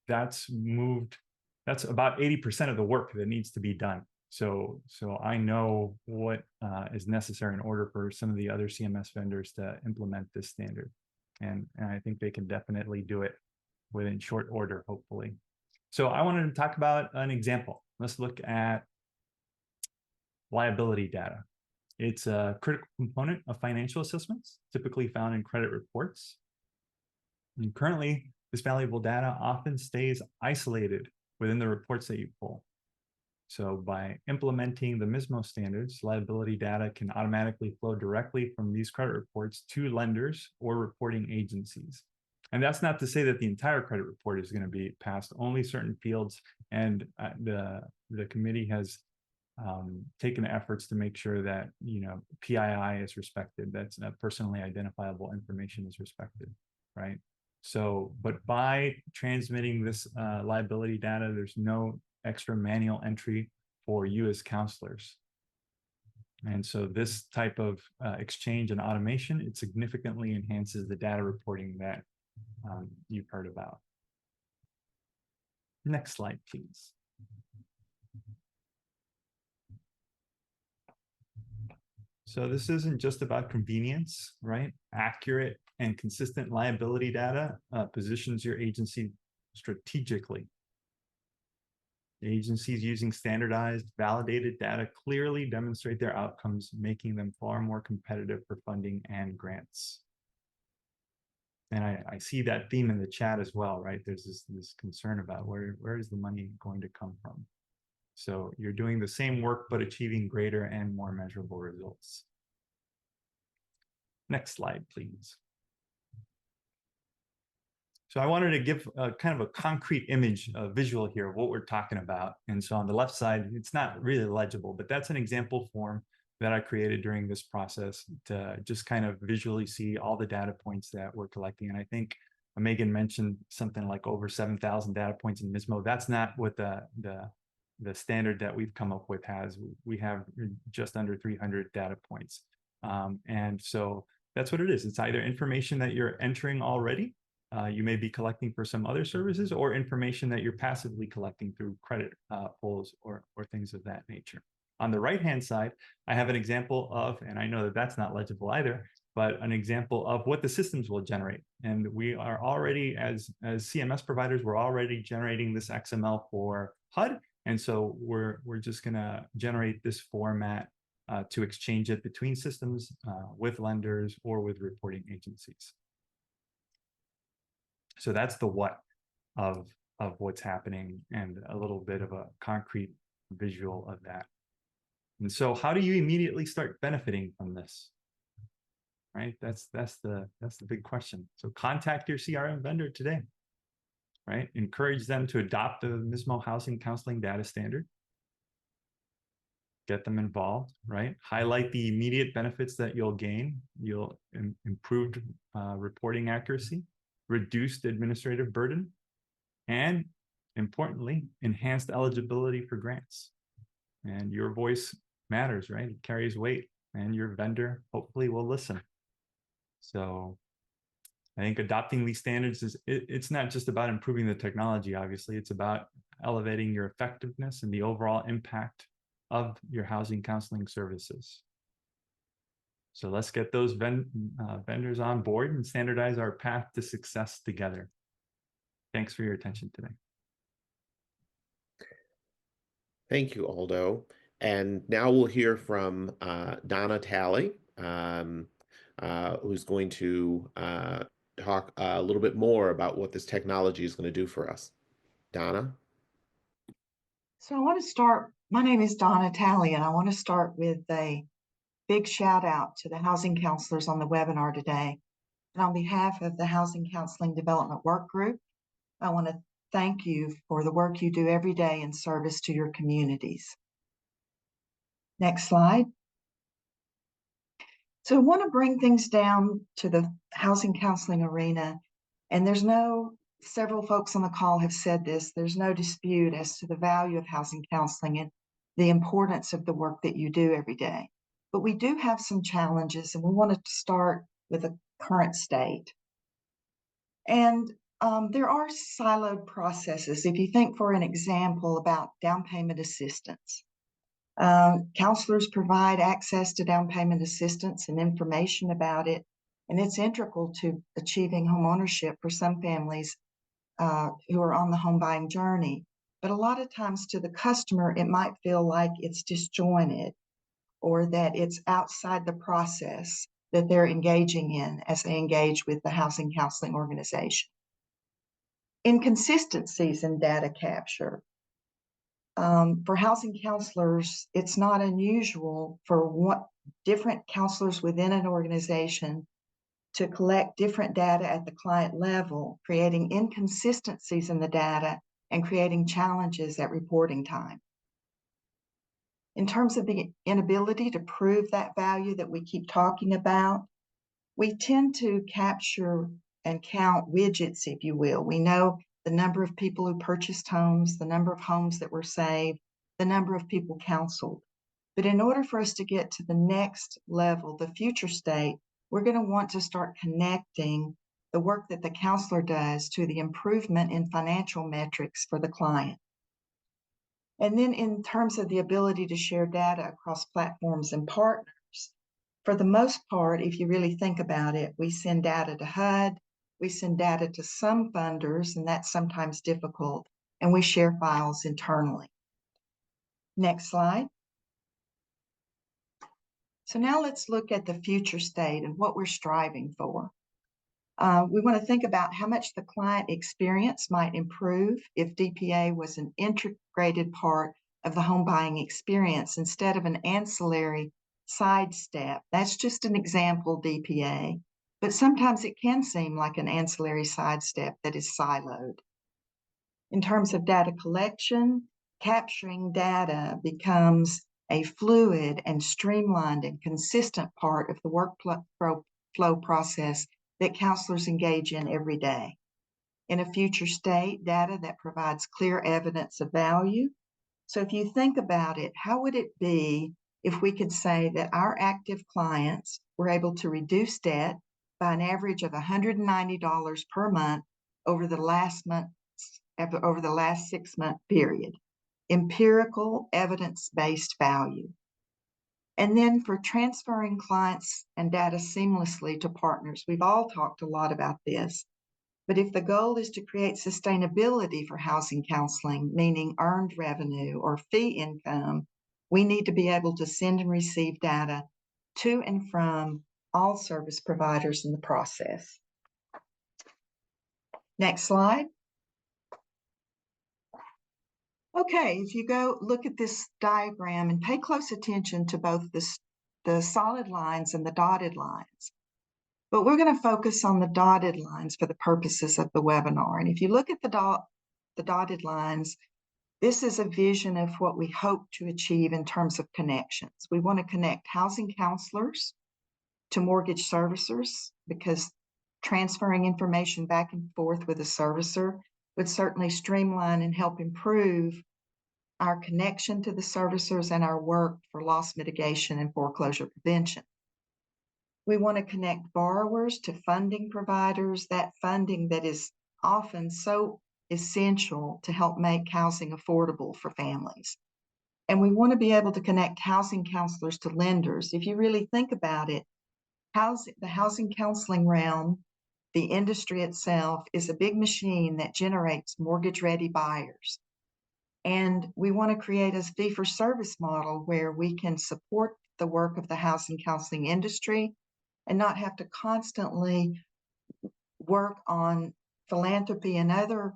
that's about 80% of the work that needs to be done. So I know what is necessary in order for some of the other CMS vendors to implement this standard. And I think they can definitely do it within short order, hopefully. So I wanted to talk about an example. Let's look at liability data. It's a critical component of financial assessments, typically found in credit reports. And currently, this valuable data often stays isolated within the reports that you pull. So by implementing the MISMO standards, liability data can automatically flow directly from these credit reports to lenders or reporting agencies. And that's not to say that the entire credit report is going to be passed, only certain fields. And the committee has taken efforts to make sure that, PII is respected, that's personally identifiable information is respected, right? So, but by transmitting this liability data, there's no extra manual entry for you as counselors. And so this type of exchange and automation, it significantly enhances the data reporting that you've heard about. Next slide, please. So this isn't just about convenience, right? Accurate and consistent liability data positions your agency strategically. The agencies using standardized, validated data clearly demonstrate their outcomes, making them far more competitive for funding and grants. And I see that theme in the chat as well, right? There's this concern about where is the money going to come from? So you're doing the same work, but achieving greater and more measurable results. Next slide, please. So I wanted to give a kind of a concrete image, a visual here of what we're talking about. And so on the left side, it's not really legible, but that's an example form that I created during this process to just kind of visually see all the data points that we're collecting. And I think Meghan mentioned something like over 7,000 data points in MISMO. That's not what the standard that we've come up with has. We have just under 300 data points. And so that's what it is. It's either information that you're entering already, you may be collecting for some other services, or information that you're passively collecting through credit pulls or things of that nature. On the right-hand side, I have an example of, and I know that that's not legible either, but an example of what the systems will generate. And we are already, as CMS providers, we're already generating this XML for HUD. And so we're just gonna generate this format to exchange it between systems, with lenders, or with reporting agencies. So that's the what of what's happening, and a little bit of a concrete visual of that. And so how do you immediately start benefiting from this? Right? That's the big question. So contact your CRM vendor today. Right? Encourage them to adopt the MISMO housing counseling data standard. Get them involved, right? Highlight the immediate benefits that you'll gain. You'll improved reporting accuracy, reduced administrative burden, and importantly, enhanced eligibility for grants. And your voice matters, right? It carries weight, and your vendor hopefully will listen. So I think adopting these standards it's not just about improving the technology, obviously, it's about elevating your effectiveness and the overall impact of your housing counseling services. So let's get those vendors on board and standardize our path to success together. Thanks for your attention today. Thank you, Aldo. And now we'll hear from Donna Talley, who's going to talk a little bit more about what this technology is going to do for us. Donna? So I want to start, my name is Donna Talley, and I want to start with a big shout out to the housing counselors on the webinar today. And on behalf of the Housing Counseling Development Work Group, I want to thank you for the work you do every day in service to your communities. Next slide. So I want to bring things down to the housing counseling arena, and several folks on the call have said this, there's no dispute as to the value of housing counseling and the importance of the work that you do every day. But we do have some challenges, and we want to start with the current state. And there are siloed processes. If you think, for an example, about down payment assistance. Counselors provide access to down payment assistance and information about it, and it's integral to achieving homeownership for some families who are on the home buying journey. But a lot of times to the customer, it might feel like it's disjointed, or that it's outside the process that they're engaging in as they engage with the housing counseling organization. Inconsistencies in data capture. For housing counselors, it's not unusual for different counselors within an organization to collect different data at the client level, creating inconsistencies in the data and creating challenges at reporting time. In terms of the inability to prove that value that we keep talking about, we tend to capture and count widgets, if you will. We know the number of people who purchased homes, the number of homes that were saved, the number of people counseled. But in order for us to get to the next level, the future state, we're going to want to start connecting the work that the counselor does to the improvement in financial metrics for the client. And then in terms of the ability to share data across platforms and partners, for the most part, if you really think about it, we send data to HUD, we send data to some funders, and that's sometimes difficult, and we share files internally. Next slide. So now let's look at the future state and what we're striving for. We want to think about how much the client experience might improve if DPA was an integrated part of the home buying experience instead of an ancillary sidestep. That's just an example DPA. but sometimes it can seem like an ancillary sidestep that is siloed. In terms of data collection, capturing data becomes a fluid and streamlined and consistent part of the workflow process that counselors engage in every day. In a future state, data that provides clear evidence of value. So if you think about it, how would it be if we could say that our active clients were able to reduce debt by an average of $190 per month over the last 6-month period? Empirical, evidence-based value. And then for transferring clients and data seamlessly to partners, we've all talked a lot about this. But if the goal is to create sustainability for housing counseling, meaning earned revenue or fee income, we need to be able to send and receive data to and from all service providers in the process. Next slide. Okay, if you go look at this diagram and pay close attention to both the solid lines and the dotted lines. But we're going to focus on the dotted lines for the purposes of the webinar. And if you look at the dotted lines, this is a vision of what we hope to achieve in terms of connections. We want to connect housing counselors to mortgage servicers, because transferring information back and forth with a servicer would certainly streamline and help improve our connection to the servicers and our work for loss mitigation and foreclosure prevention. We want to connect borrowers to funding providers, that funding that is often so essential to help make housing affordable for families. And we want to be able to connect housing counselors to lenders. If you really think about it, the housing counseling realm, the industry itself, is a big machine that generates mortgage-ready buyers. And we want to create a fee-for-service model where we can support the work of the housing counseling industry and not have to constantly work on philanthropy and other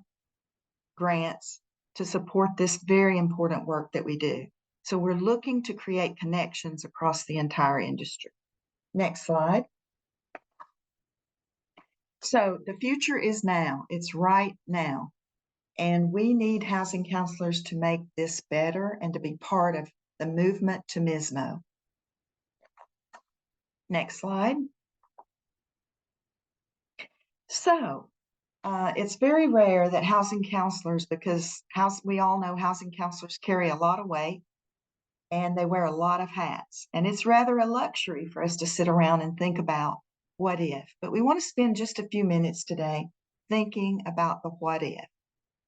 grants to support this very important work that we do. So we're looking to create connections across the entire industry. Next slide. So the future is now. It's right now. And we need housing counselors to make this better and to be part of the movement to MISMO. Next slide. So it's very rare that housing counselors, because we all know housing counselors carry a lot of weight and they wear a lot of hats. And it's rather a luxury for us to sit around and think about what if. But we want to spend just a few minutes today thinking about the what if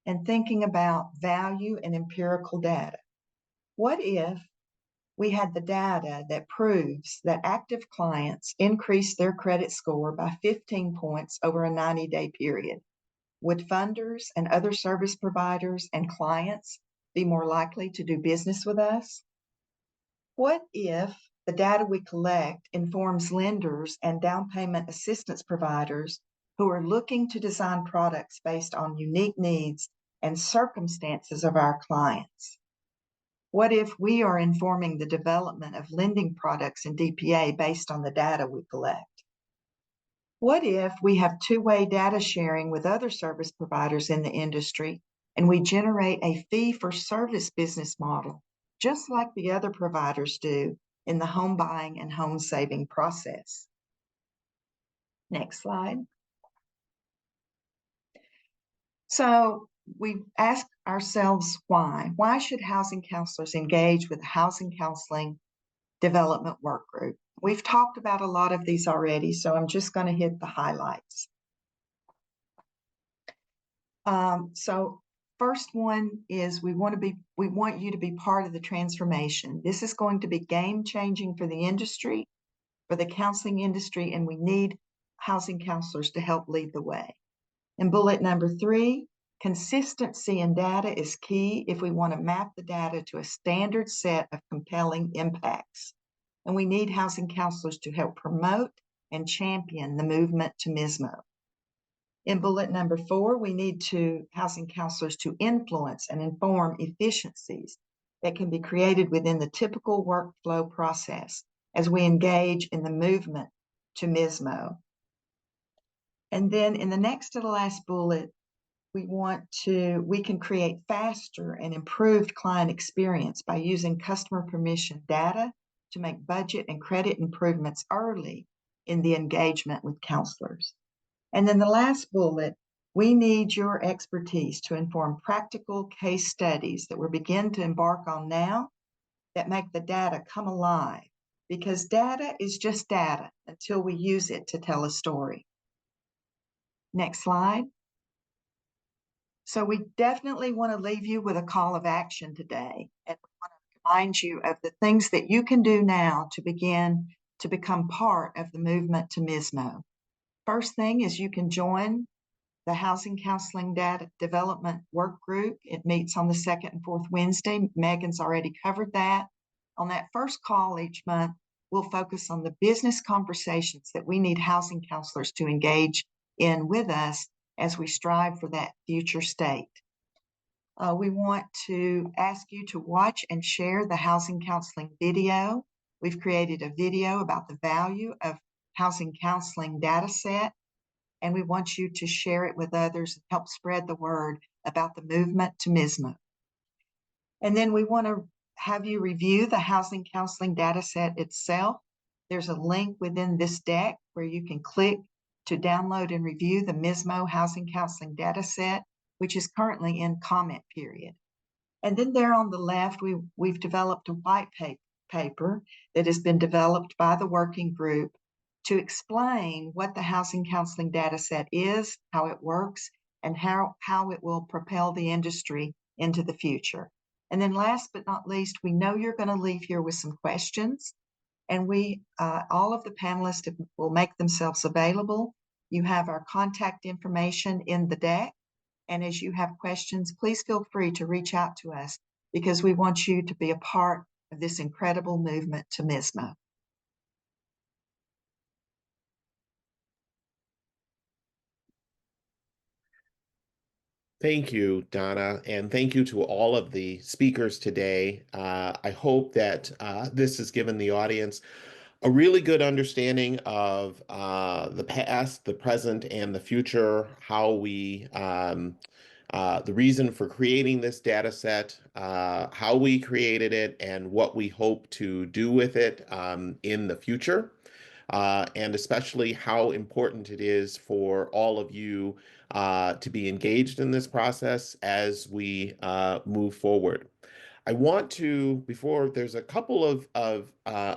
and thinking about value and empirical data. What if we had the data that proves that active clients increase their credit score by 15 points over a 90-day period? Would funders and other service providers and clients be more likely to do business with us? What if the data we collect informs lenders and down payment assistance providers who are looking to design products based on unique needs and circumstances of our clients? What if we are informing the development of lending products in DPA based on the data we collect? What if we have two-way data sharing with other service providers in the industry and we generate a fee-for-service business model, just like the other providers do in the home buying and home saving process? Next slide. So we ask ourselves why. Why should housing counselors engage with the housing counseling development work group? We've talked about a lot of these already, so I'm just going to hit the highlights. So first one is we want you to be part of the transformation. This is going to be game-changing for the industry, for the counseling industry, and we need housing counselors to help lead the way. And bullet number 3, consistency in data is key if we want to map the data to a standard set of compelling impacts. And we need housing counselors to help promote and champion the movement to MISMO. In bullet number 4, we need housing counselors to influence and inform efficiencies that can be created within the typical workflow process as we engage in the movement to MISMO. And then in the next to the last bullet, we can create faster and improved client experience by using customer permission data to make budget and credit improvements early in the engagement with counselors. And then the last bullet, we need your expertise to inform practical case studies that we're beginning to embark on now that make the data come alive, because data is just data until we use it to tell a story. Next slide. So we definitely want to leave you with a call of action today, and we want to remind you of the things that you can do now to begin to become part of the movement to MISMO. First thing is you can join the Housing Counseling Data Development Work Group. It meets on the second and fourth Wednesday. Megan's already covered that. On that first call each month, we'll focus on the business conversations that we need housing counselors to engage in with us as we strive for that future state. We want to ask you to watch and share the housing counseling video. We've created a video about the value of housing counseling data set, and we want you to share it with others and help spread the word about the movement to MISMO. And then we want to have you review the housing counseling data set itself. There's a link within this deck where you can click to download and review the MISMO housing counseling data set, which is currently in comment period. And then there on the left, we've developed a white paper that has been developed by the working group to explain what the housing counseling data set is, how it works, and how it will propel the industry into the future. And then last but not least, we know you're going to leave here with some questions, and all of the panelists will make themselves available. You have our contact information in the deck, and as you have questions, please feel free to reach out to us, because we want you to be a part of this incredible movement to MISMO. Thank you, Donna, and thank you to all of the speakers today. I hope that this has given the audience a really good understanding of the past, the present, and the future, how we, the reason for creating this data set, how we created it, and what we hope to do with it in the future. And especially how important it is for all of you to be engaged in this process as we move forward. I want to, before there's a couple of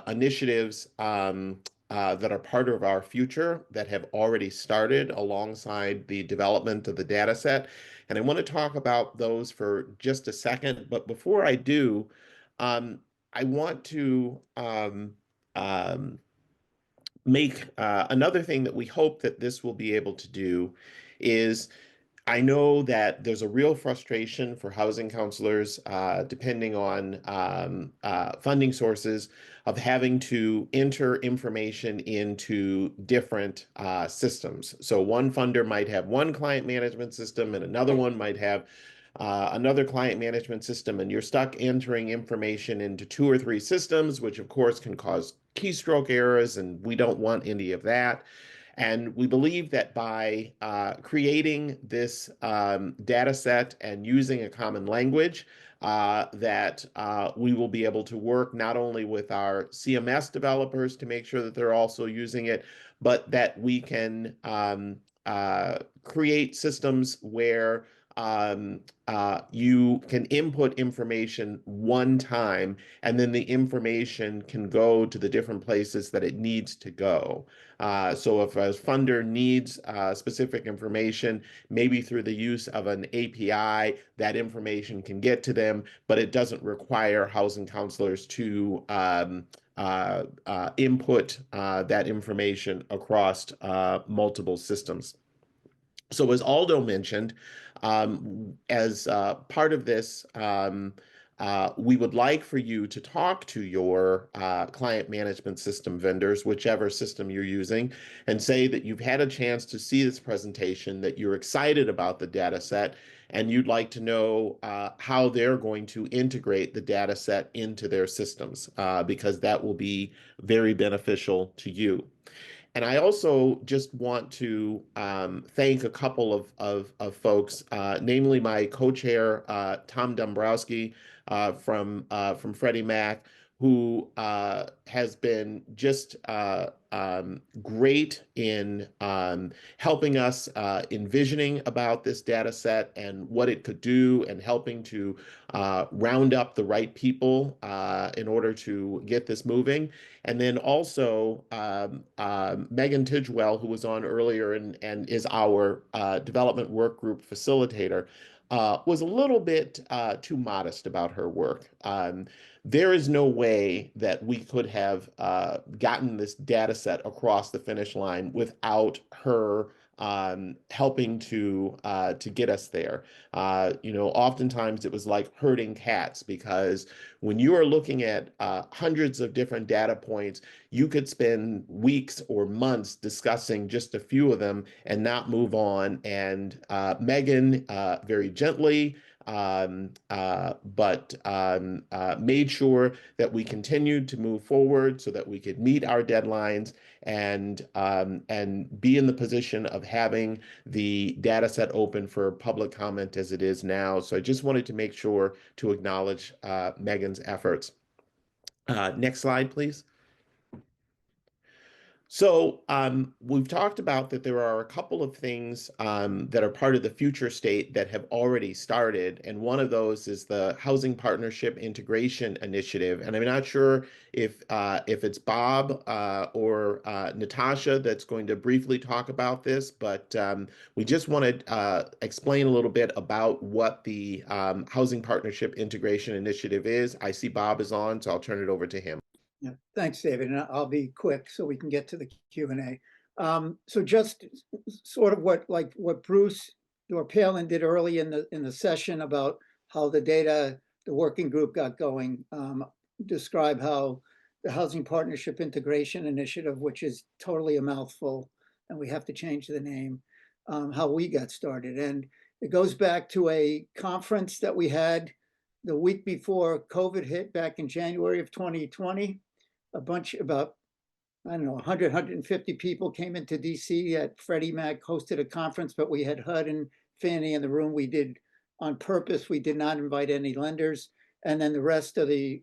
initiatives that are part of our future that have already started alongside the development of the data set. And I want to talk about those for just a second. But before I do, I want to make another thing that we hope that this will be able to do is, I know that there's a real frustration for housing counselors, depending on funding sources, of having to enter information into different systems. So one funder might have one client management system and another one might have another client management system, and you're stuck entering information into 2 or 3 systems, which of course can cause keystroke errors, and we don't want any of that. And we believe that by creating this data set and using a common language, that we will be able to work not only with our CMS developers to make sure that they're also using it, but that we can create systems where you can input information one time, and then the information can go to the different places that it needs to go. So if a funder needs specific information, maybe through the use of an API, that information can get to them, but it doesn't require housing counselors to input that information across multiple systems. So as Aldo mentioned, as part of this, we would like for you to talk to your client management system vendors, whichever system you're using, and say that you've had a chance to see this presentation, that you're excited about the data set, and you'd like to know how they're going to integrate the data set into their systems, because that will be very beneficial to you. And I also just want to thank a couple of folks, namely my co-chair, Tom Dombrowski from Freddie Mac, who has been just great in helping us envisioning about this data set and what it could do, and helping to round up the right people in order to get this moving. And then also Meghan Tidgewell, who was on earlier and is our development work group facilitator, was a little bit too modest about her work. There is no way that we could have gotten this data set across the finish line without her helping to get us there. Oftentimes it was like herding cats, because when you are looking at hundreds of different data points, you could spend weeks or months discussing just a few of them and not move on. And Meghan very gently but made sure that we continued to move forward so that we could meet our deadlines and be in the position of having the data set open for public comment as it is now. So I just wanted to make sure to acknowledge Meghan's efforts. Next slide, please. So we've talked about that there are a couple of things that are part of the future state that have already started. And one of those is the Housing Partnership Integration Initiative. And I'm not sure if it's Bob or Natasha that's going to briefly talk about this, but we just want to explain a little bit about what the Housing Partnership Integration Initiative is. I see Bob is on, so I'll turn it over to him. Yeah, thanks, David. And I'll be quick so we can get to the Q&A. So just sort of what Bruce or Palin did early in the session about how the working group got going, describe how the Housing Partnership Integration Initiative, which is totally a mouthful, and we have to change the name, how we got started. And it goes back to a conference that we had the week before COVID hit back in January of 2020. About 100, 150 people came into DC at Freddie Mac, hosted a conference, but we had HUD and Fannie in the room. We did on purpose. We did not invite any lenders. And then the rest of the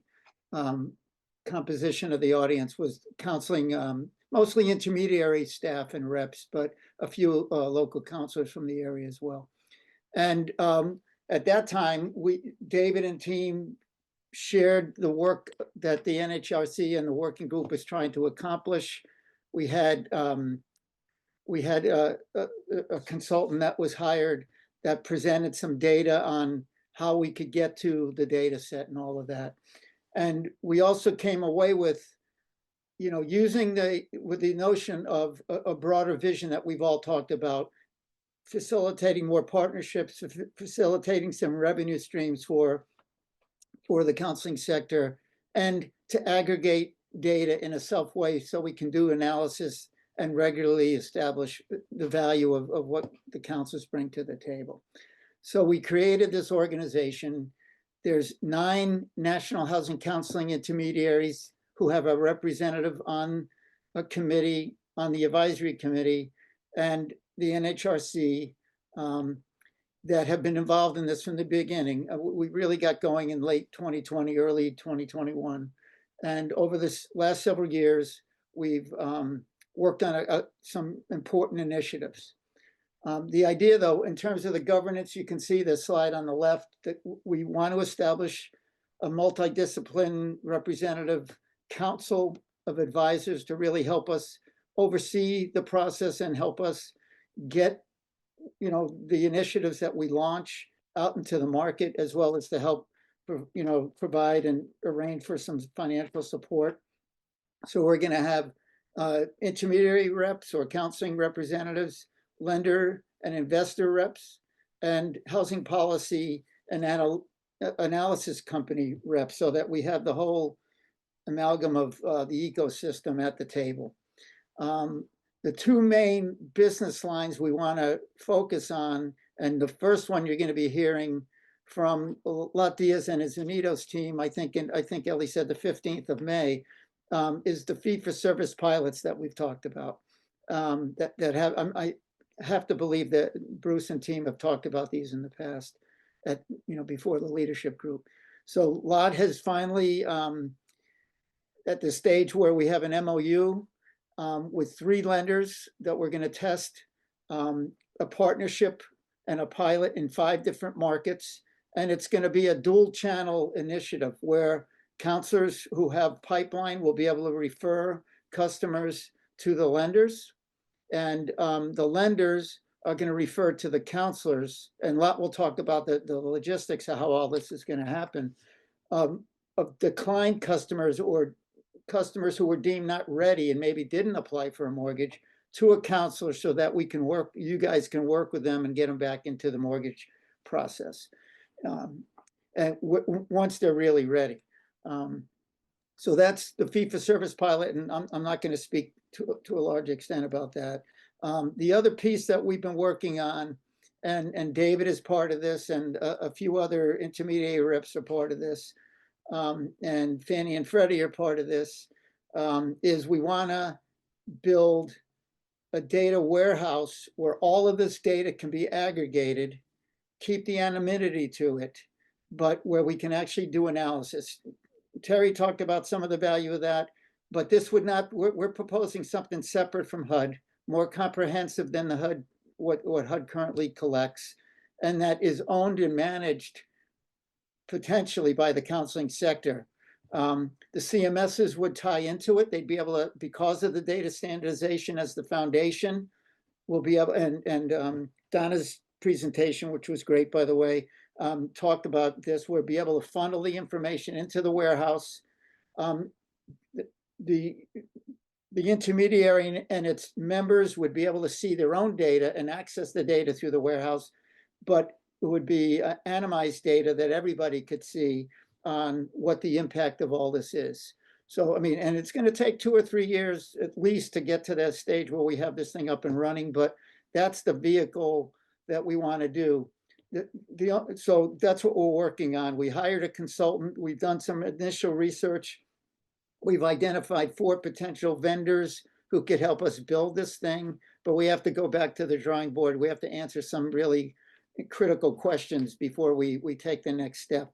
composition of the audience was counseling, mostly intermediary staff and reps, but a few local counselors from the area as well. And at that time, David and team shared the work that the NHRC and the working group is trying to accomplish. We had a consultant that was hired that presented some data on how we could get to the data set and all of that. And we also came away with, using the notion of a broader vision that we've all talked about, facilitating more partnerships, facilitating some revenue streams for the counseling sector, and to aggregate data in a self way so we can do analysis and regularly establish the value of what the counselors bring to the table. So we created this organization. There's 9 national housing counseling intermediaries who have a representative on a committee, on the advisory committee, and the NHRC that have been involved in this from the beginning. We really got going in late 2020, early 2021. And over this last several years, we've worked on some important initiatives. The idea, though, in terms of the governance, you can see the slide on the left, that we want to establish a multidiscipline representative council of advisors to really help us oversee the process and help us get the initiatives that we launch out into the market, as well as to help provide and arrange for some financial support. So we're going to have intermediary reps or counseling representatives, lender and investor reps, and housing policy and analysis company reps, so that we have the whole amalgam of the ecosystem at the table. The 2 main business lines we want to focus on, and the first one you're going to be hearing from Latias and his Unidos team, I think Ellie said the 15th of May, is the fee-for-service pilots that we've talked about. that have, I have to believe that Bruce and team have talked about these in the past at, before the leadership group. So Lot has finally, at the stage where we have an MOU with 3 lenders that we're going to test a partnership and a pilot in 5 different markets. And it's going to be a dual channel initiative where counselors who have pipeline will be able to refer customers to the lenders. And the lenders are going to refer to the counselors. And Lot will talk about the logistics of how all this is going to happen. Of declined customers or customers who were deemed not ready and maybe didn't apply for a mortgage to a counselor so that we can work, you guys can work with them and get them back into the mortgage process. And once they're really ready. So that's the fee-for-service pilot, and I'm not going to speak to a large extent about that. The other piece that we've been working on, and David is part of this, and a few other intermediary reps are part of this, and Fannie and Freddie are part of this, is we want to build a data warehouse where all of this data can be aggregated, keep the anonymity to it, but where we can actually do analysis. Terry talked about some of the value of that, but this would not, we're proposing something separate from HUD, more comprehensive than the HUD, what HUD currently collects, and that is owned and managed potentially by the counseling sector. The CMSs would tie into it. They'd be able to, because of the data standardization as the foundation, we'll be able, and Donna's presentation, which was great, by the way, talked about this. We'll be able to funnel the information into the warehouse. The intermediary and its members would be able to see their own data and access the data through the warehouse, but it would be anonymized data that everybody could see on what the impact of all this is. So, I mean, and it's going to take 2 or 3 years at least to get to that stage where we have this thing up and running, but that's the vehicle that we want to do. So that's what we're working on. We hired a consultant. We've done some initial research. We've identified 4 potential vendors who could help us build this thing, but we have to go back to the drawing board. We have to answer some really critical questions before we take the next step.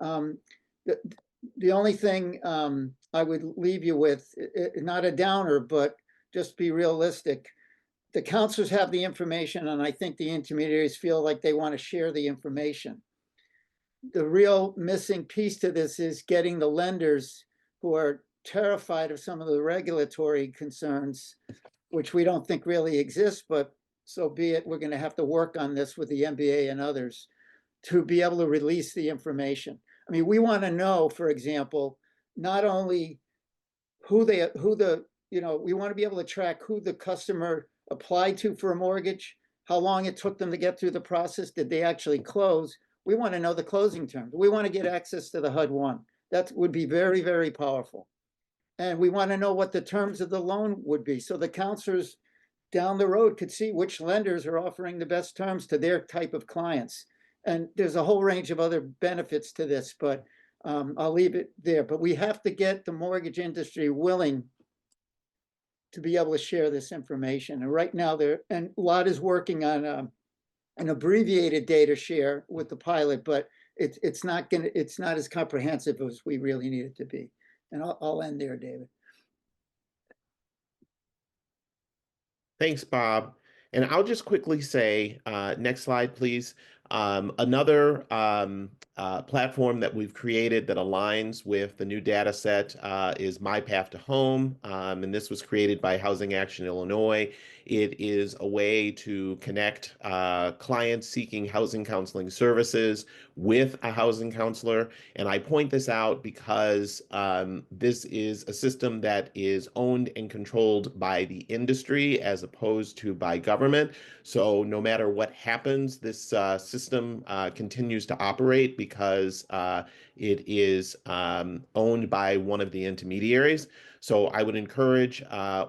The only thing I would leave you with, not a downer, but just be realistic. The counselors have the information, and I think the intermediaries feel like they want to share the information. The real missing piece to this is getting the lenders who are terrified of some of the regulatory concerns, which we don't think really exist, but so be it. We're going to have to work on this with the MBA and others to be able to release the information. I mean, we want to know, for example, not only we want to be able to track who the customer applied to for a mortgage, how long it took them to get through the process, did they actually close? We want to know the closing terms. We want to get access to the HUD-1. That would be very, very powerful. And we want to know what the terms of the loan would be, so the counselors down the road could see which lenders are offering the best terms to their type of clients. And there's a whole range of other benefits to this, but I'll leave it there. But we have to get the mortgage industry willing to be able to share this information. And right now, and Lot is working on an abbreviated data share with the pilot, but it's not as comprehensive as we really need it to be. And I'll end there, David. Thanks, Bob. And I'll just quickly say, next slide, please. Another platform that we've created that aligns with the new data set is My Path to Home. And this was created by Housing Action Illinois. It is a way to connect clients seeking housing counseling services with a housing counselor. And I point this out because this is a system that is owned and controlled by the industry as opposed to by government. So no matter what happens, this system continues to operate because it is owned by one of the intermediaries. So I would encourage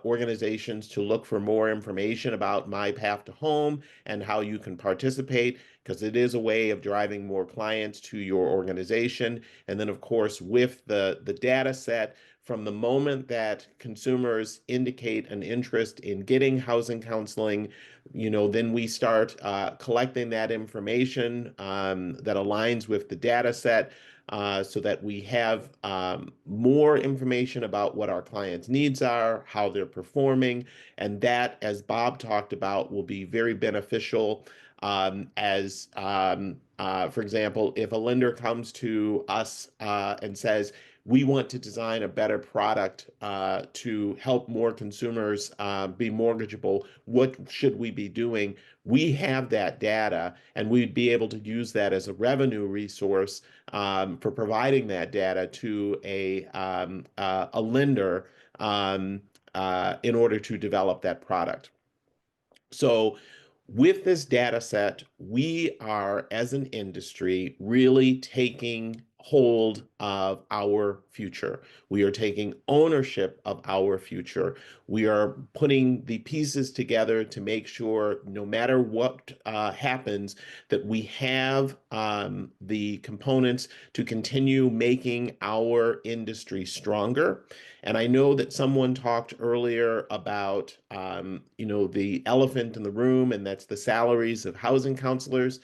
organizations to look for more information about My Path to Home and how you can participate, because it is a way of driving more clients to your organization. And then, of course, with the data set, from the moment that consumers indicate an interest in getting housing counseling, then we start collecting that information that aligns with the data set, so that we have more information about what our clients' needs are, how they're performing, and that, as Bob talked about, will be very beneficial for example, if a lender comes to us and says, we want to design a better product to help more consumers be mortgageable, what should we be doing? We have that data, and we'd be able to use that as a revenue resource for providing that data to a lender in order to develop that product. So with this data set, we are, as an industry, really taking hold of our future. We are taking ownership of our future. We are putting the pieces together to make sure, no matter what happens, that we have the components to continue making our industry stronger. And I know that someone talked earlier about, the elephant in the room, and that's the salaries of housing counselors.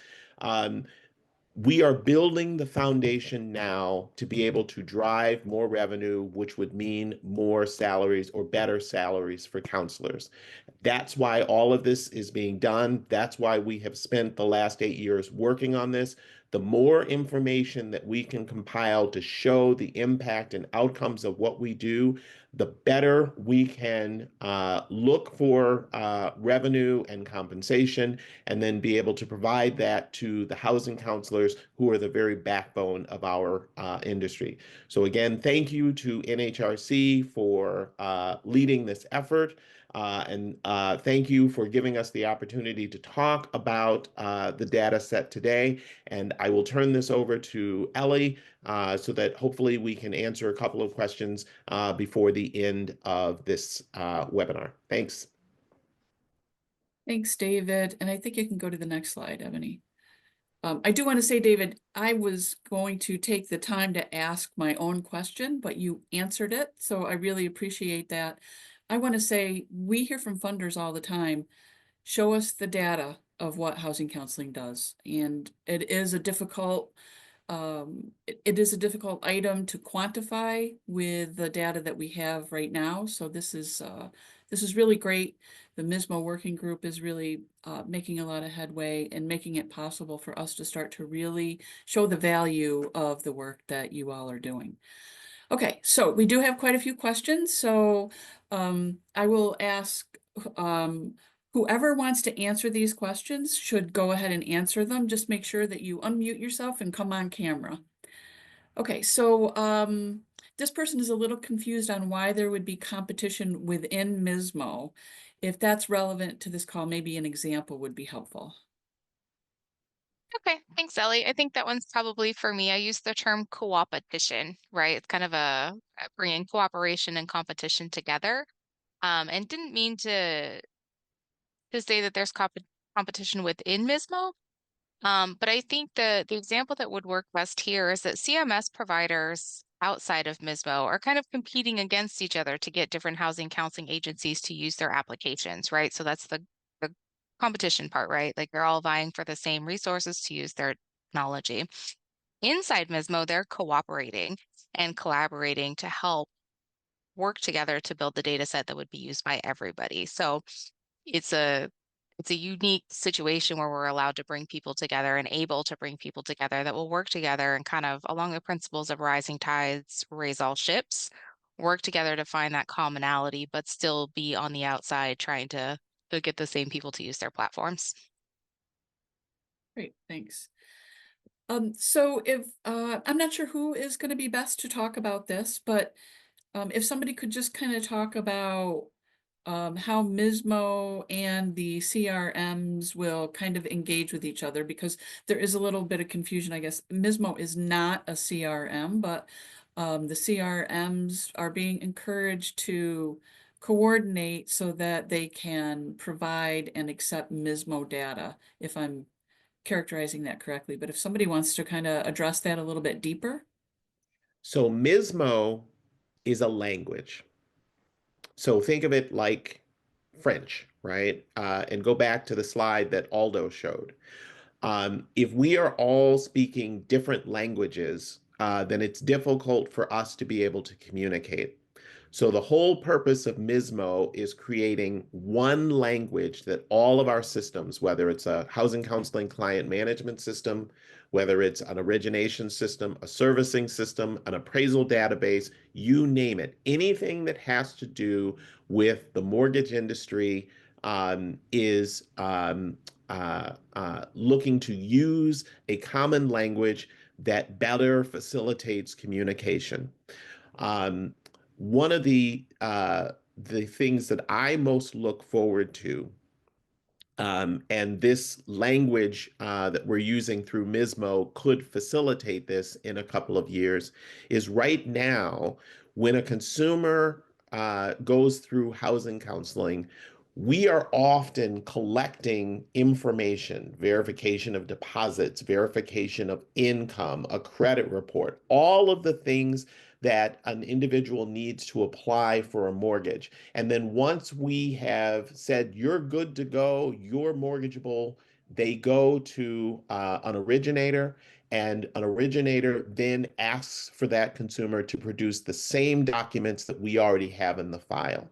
We are building the foundation now to be able to drive more revenue, which would mean more salaries or better salaries for counselors. That's why all of this is being done. That's why we have spent the last 8 years working on this. The more information that we can compile to show the impact and outcomes of what we do, the better we can look for revenue and compensation, and then be able to provide that to the housing counselors, who are the very backbone of our industry. So again, thank you to NHRC for leading this effort. And thank you for giving us the opportunity to talk about the data set today. And I will turn this over to Ellie so that hopefully we can answer a couple of questions before the end of this webinar. Thanks. Thanks, David. And I think you can go to the next slide, Ebony. I do want to say, David, I was going to take the time to ask my own question, but you answered it. So I really appreciate that. I want to say, we hear from funders all the time, show us the data of what housing counseling does. And it is a difficult it is a difficult item to quantify with the data that we have right now. So this is really great. The MISMO working group is really making a lot of headway and making it possible for us to start to really show the value of the work that you all are doing. Okay, so we do have quite a few questions. So I will ask whoever wants to answer these questions should go ahead and answer them. Just make sure that you unmute yourself and come on camera. Okay, so this person is a little confused on why there would be competition within MISMO. If that's relevant to this call, maybe an example would be helpful. Okay, thanks, Ellie. I think that one's probably for me. I use the term co-opetition, right? It's kind of bringing cooperation and competition together. And didn't mean to say that there's competition within MISMO. But I think the example that would work best here is that CMS providers outside of MISMO are kind of competing against each other to get different housing counseling agencies to use their applications, right? So that's the competition part, right? Like they're all vying for the same resources to use their technology. Inside MISMO, they're cooperating and collaborating to help work together to build the data set that would be used by everybody. So it's a unique situation where we're allowed to bring people together and able to bring people together that will work together and kind of along the principles of rising tides raise all ships, work together to find that commonality, but still be on the outside trying to get the same people to use their platforms. Great, thanks. So if I'm not sure who is going to be best to talk about this, but if somebody could just kind of talk about how MISMO and the CRMs will kind of engage with each other, because there is a little bit of confusion, I guess. MISMO is not a CRM, but the CRMs are being encouraged to coordinate so that they can provide and accept MISMO data, if I'm characterizing that correctly, but if somebody wants to kind of address that a little bit deeper. So MISMO is a language. So think of it like French, right? And go back to the slide that Aldo showed. If we are all speaking different languages, then it's difficult for us to be able to communicate. So the whole purpose of MISMO is creating one language that all of our systems, whether it's a housing counseling client management system, whether it's an origination system, a servicing system, an appraisal database, you name it, anything that has to do with the mortgage industry is looking to use a common language that better facilitates communication. One of the things that I most look forward to, and this language that we're using through MISMO could facilitate this in a couple of years, is right now, when a consumer goes through housing counseling, we are often collecting information, verification of deposits, verification of income, a credit report, all of the things that an individual needs to apply for a mortgage. And then once we have said, you're good to go, you're mortgageable, they go to an originator, and an originator then asks for that consumer to produce the same documents that we already have in the file.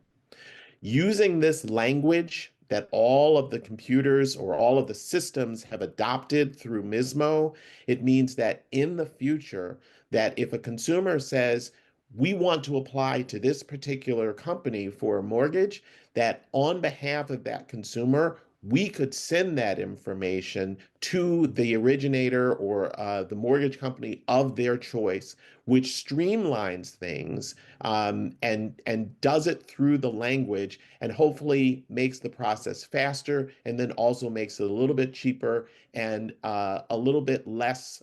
Using this language that all of the computers or all of the systems have adopted through MISMO, it means that in the future, that if a consumer says, we want to apply to this particular company for a mortgage, that on behalf of that consumer, we could send that information to the originator or the mortgage company of their choice, which streamlines things and does it through the language, and hopefully makes the process faster, and then also makes it a little bit cheaper and a little bit less,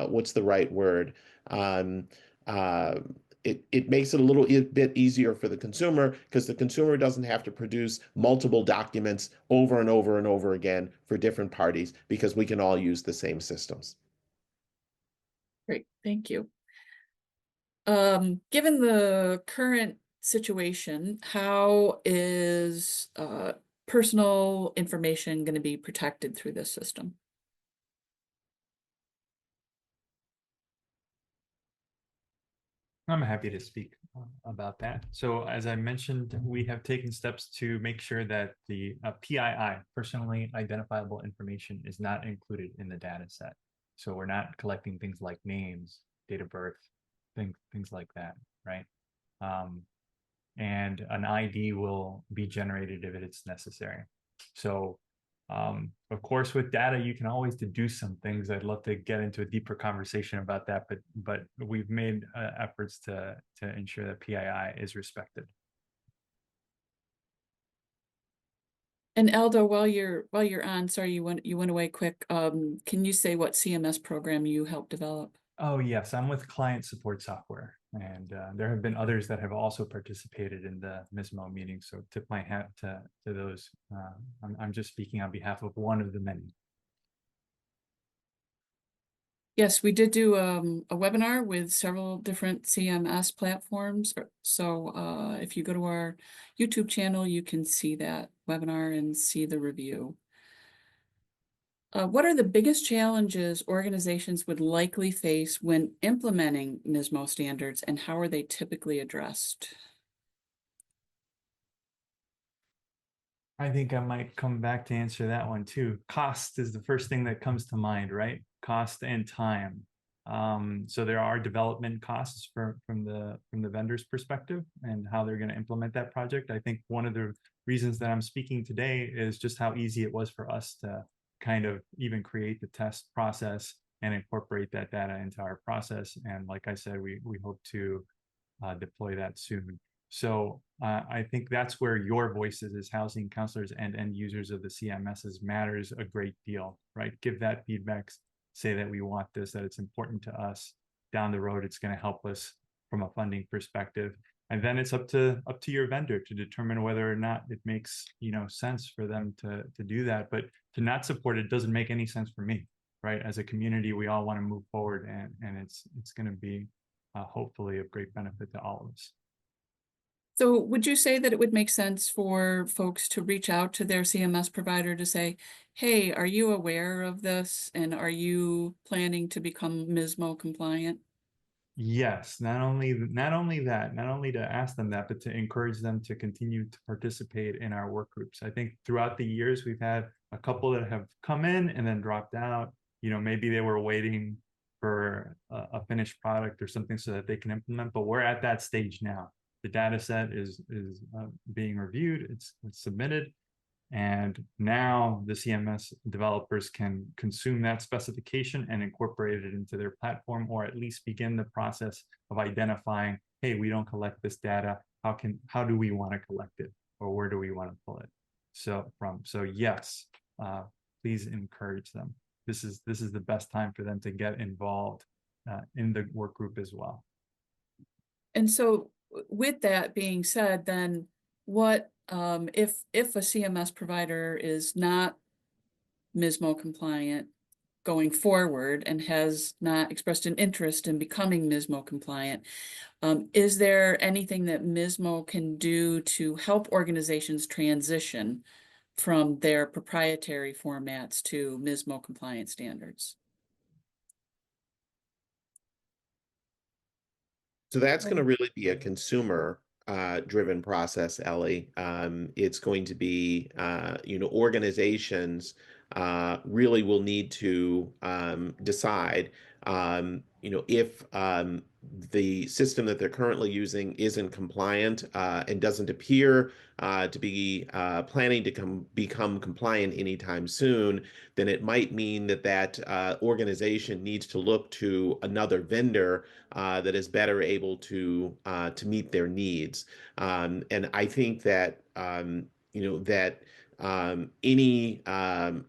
what's the right word? Um, uh, it makes it a little bit easier for the consumer, because the consumer doesn't have to produce multiple documents over and over and over again for different parties, because we can all use the same systems. Great, thank you. Given the current situation, how is personal information going to be protected through this system? I'm happy to speak about that. So as I mentioned, we have taken steps to make sure that the PII, personally identifiable information, is not included in the data set. So we're not collecting things like names, date of birth, things like that, right? And an ID will be generated if it's necessary. So of course, with data, you can always deduce some things. I'd love to get into a deeper conversation about that, but we've made efforts to ensure that PII is respected. And Aldo, while you're on, sorry, you went away quick. Can you say what CMS program you helped develop? Oh yes, I'm with client support software, and there have been others that have also participated in the MISMO meeting. So tip my hat to those. I'm just speaking on behalf of one of the many. Yes, we did do a webinar with several different CMS platforms. So if you go to our YouTube channel, you can see that webinar and see the review. What are the biggest challenges organizations would likely face when implementing MISMO standards, and how are they typically addressed? I think I might come back to answer that one too. Cost is the first thing that comes to mind, right? Cost and time. So there are development costs from the vendor's perspective and how they're going to implement that project. I think one of the reasons that I'm speaking today is just how easy it was for us to kind of even create the test process and incorporate that data into our process. And like I said, we hope to deploy that soon. So I think that's where your voices as housing counselors and end users of the CMSs matters a great deal, right? Give that feedback, say that we want this, that it's important to us. Down the road, it's going to help us from a funding perspective. And then it's up to your vendor to determine whether or not it makes, sense for them to do that. But to not support it doesn't make any sense for me, right? As a community, we all want to move forward, and it's going to be hopefully of great benefit to all of us. So would you say that it would make sense for folks to reach out to their CMS provider to say, hey, are you aware of this? And are you planning to become MISMO compliant? Yes, not only to ask them that, but to encourage them to continue to participate in our work groups. I think throughout the years, we've had a couple that have come in and then dropped out. Maybe they were waiting for a finished product or something so that they can implement, but we're at that stage now. The data set is being reviewed, it's submitted, and now the CMS developers can consume that specification and incorporate it into their platform, or at least begin the process of identifying, hey, we don't collect this data. How do we want to collect it? Or where do we want to pull it So yes, please encourage them. This is the best time for them to get involved in the work group as well. And so with that being said, then what if a CMS provider is not MISMO compliant going forward and has not expressed an interest in becoming MISMO compliant, is there anything that MISMO can do to help organizations transition from their proprietary formats to MISMO compliant standards? So that's going to really be a consumer driven process, Ellie. It's going to be, organizations really will need to decide, if the system that they're currently using isn't compliant and doesn't appear to be planning to become compliant anytime soon, then it might mean that organization needs to look to another vendor that is better able to meet their needs. And I think that any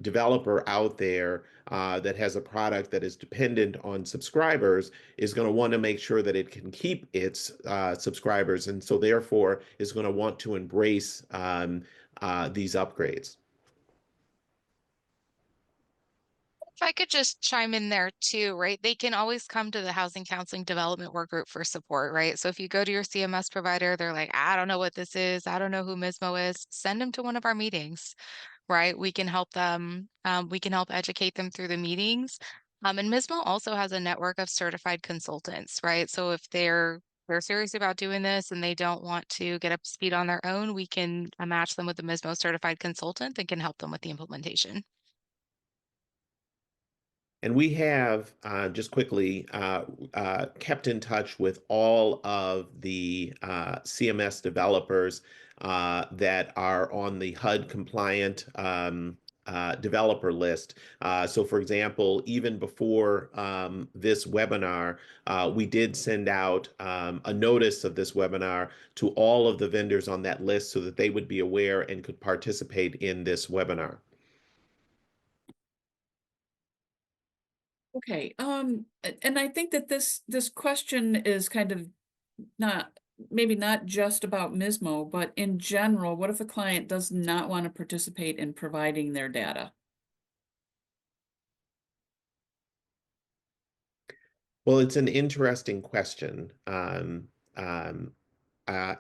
developer out there that has a product that is dependent on subscribers is going to want to make sure that it can keep its subscribers, and so therefore is going to want to embrace these upgrades. If I could just chime in there too, right? They can always come to the Housing Counseling Development Work Group for support, right? So if you go to your CMS provider, they're like, I don't know what this is. I don't know who MISMO is. Send them to one of our meetings, right? We can help them. We can help educate them through the meetings. And MISMO also has a network of certified consultants, right? So if they're serious about doing this and they don't want to get up to speed on their own, we can match them with a MISMO certified consultant that can help them with the implementation. And we have just quickly kept in touch with all of the CMS developers that are on the HUD compliant developer list. So for example, even before this webinar, we did send out a notice of this webinar to all of the vendors on that list so that they would be aware and could participate in this webinar. Okay, and I think that this question is kind of maybe not just about MISMO, but in general, what if a client does not want to participate in providing their data? Well, it's an interesting question.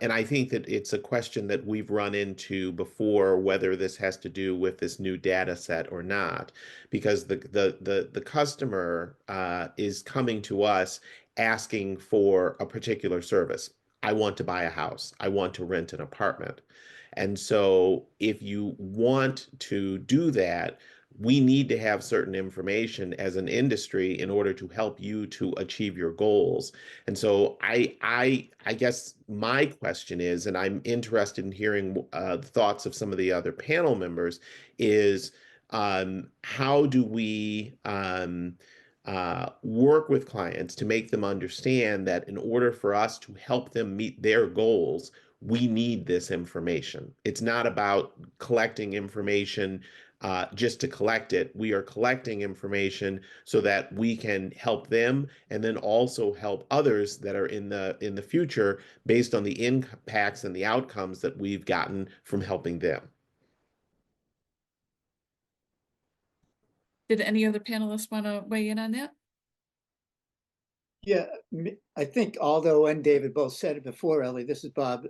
And I think that it's a question that we've run into before, whether this has to do with this new data set or not, because the customer is coming to us asking for a particular service. I want to buy a house. I want to rent an apartment. And so if you want to do that, we need to have certain information as an industry in order to help you to achieve your goals. And so I guess my question is, and I'm interested in hearing the thoughts of some of the other panel members, is how do we work with clients to make them understand that in order for us to help them meet their goals, we need this information. It's not about collecting information just to collect it. We are collecting information so that we can help them and then also help others that are in the future based on the impacts and the outcomes that we've gotten from helping them. Did any other panelists want to weigh in on that? Yeah, I think Aldo and David both said it before, Ellie. This is Bob.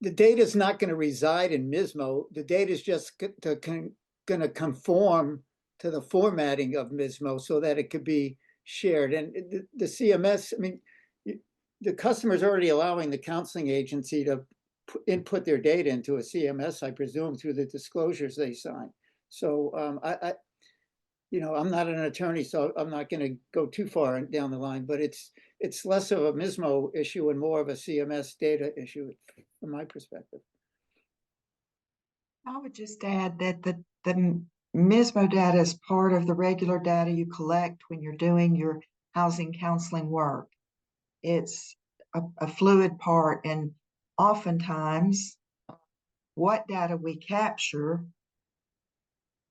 The data is not going to reside in MISMO. The data is just going to conform to the formatting of MISMO so that it could be shared. And the CMS, I mean, the customer is already allowing the counseling agency to input their data into a CMS, I presume, through the disclosures they sign. So I'm not an attorney, so I'm not going to go too far down the line, but it's less of a MISMO issue and more of a CMS data issue from my perspective. I would just add that the MISMO data is part of the regular data you collect when you're doing your housing counseling work. It's a fluid part, and oftentimes what data we capture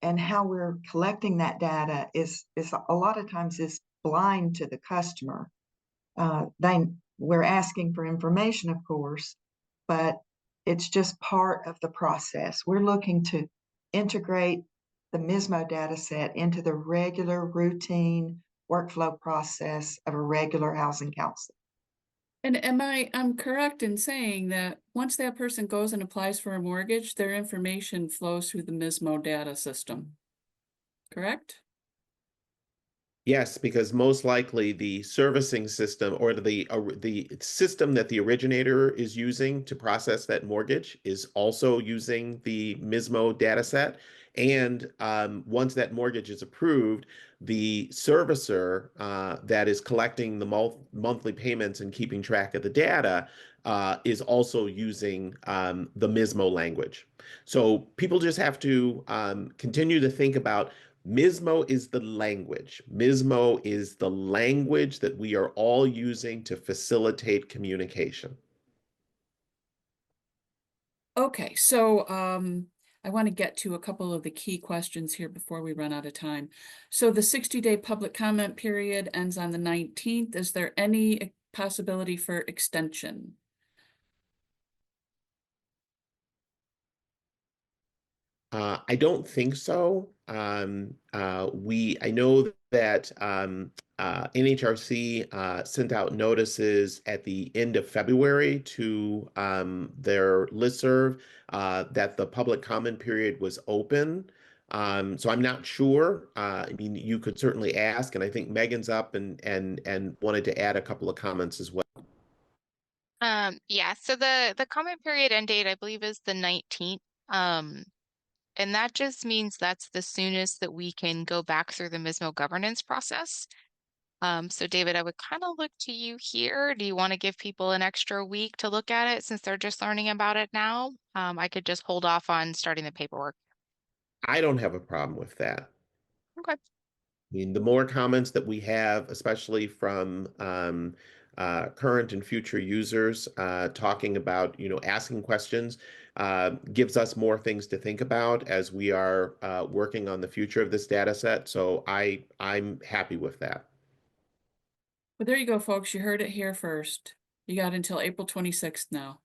and how we're collecting that data is a lot of times is blind to the customer. We're asking for information, of course, but it's just part of the process. We're looking to integrate the MISMO data set into the regular routine workflow process of a regular housing counselor. And I'm correct in saying that once that person goes and applies for a mortgage, their information flows through the MISMO data system, correct? Yes, because most likely the servicing system or the system that the originator is using to process that mortgage is also using the MISMO data set. And once that mortgage is approved, the servicer that is collecting the monthly payments and keeping track of the data is also using the MISMO language. So people just have to continue to think about MISMO is the language. MISMO is the language that we are all using to facilitate communication. Okay, so I want to get to a couple of the key questions here before we run out of time. So the 60-day public comment period ends on the 19th. Is there any possibility for extension? I don't think so. I know that NHRC sent out notices at the end of February to their listserv that the public comment period was open. So I'm not sure. I mean, you could certainly ask, and I think Megan's up and wanted to add a couple of comments as well. Yeah, so the comment period end date, I believe, is the 19th. And that just means that's the soonest that we can go back through the MISMO governance process. So David, I would kind of look to you here. Do you want to give people an extra week to look at it since they're just learning about it now? I could just hold off on starting the paperwork. I don't have a problem with that. Okay. I mean, the more comments that we have, especially from current and future users talking about, asking questions, gives us more things to think about as we are working on the future of this data set. So I'm happy with that. Well, there you go, folks. You heard it here first. You got until April 26th now.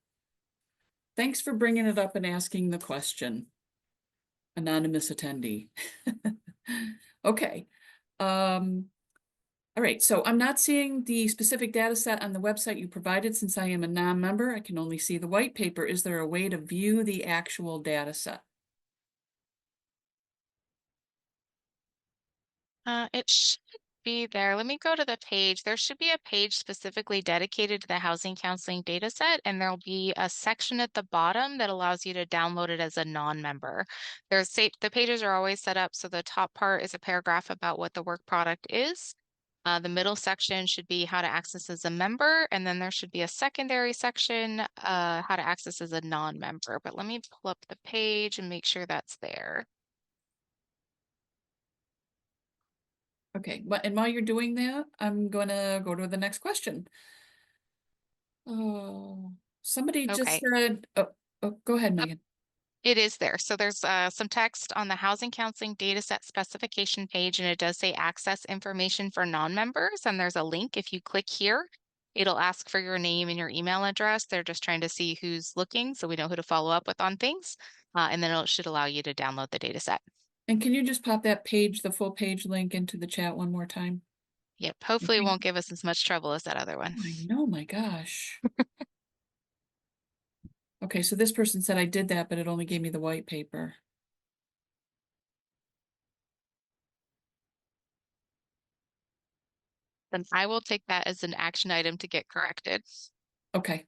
Thanks for bringing it up and asking the question, anonymous attendee. Okay. All right, so I'm not seeing the specific data set on the website you provided since I am a non-member. I can only see the white paper. Is there a way to view the actual data set? It should be there. Let me go to the page. There should be a page specifically dedicated to the housing counseling data set, and there'll be a section at the bottom that allows you to download it as a non-member. The pages are always set up so the top part is a paragraph about what the work product is. The middle section should be how to access as a member, and then there should be a secondary section, how to access as a non-member. But let me pull up the page and make sure that's there. Okay, and while you're doing that, I'm gonna go to the next question. Oh, somebody just Okay. said, oh, go ahead, Megan. It is there. So there's some text on the housing counseling data set specification page, and it does say access information for non-members. And there's a link. If you click here, it'll ask for your name and your email address. They're just trying to see who's looking so we know who to follow up with on things. And then it should allow you to download the data set. And can you just pop that page, the full page link into the chat one more time? Yep. Hopefully it Okay. won't give us as much trouble as that other one. I know, my gosh. Okay, so this person said I did that, but it only gave me the white paper. Then I will take that as an action item to get corrected. Okay.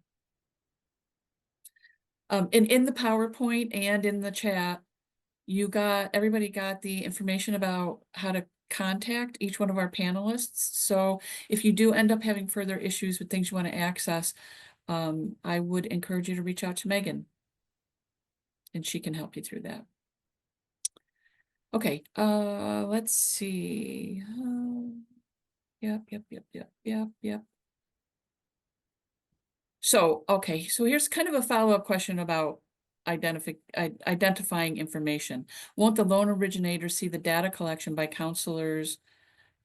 In the PowerPoint and in the chat, everybody got the information about how to contact each one of our panelists. So if you do end up having further issues with things you want to access, I would encourage you to reach out to Meghan, and she can help you through that. Okay, let's see. Yep. So, okay, so here's kind of a follow-up question about identifying information. Won't the loan originator see the data collection by counselors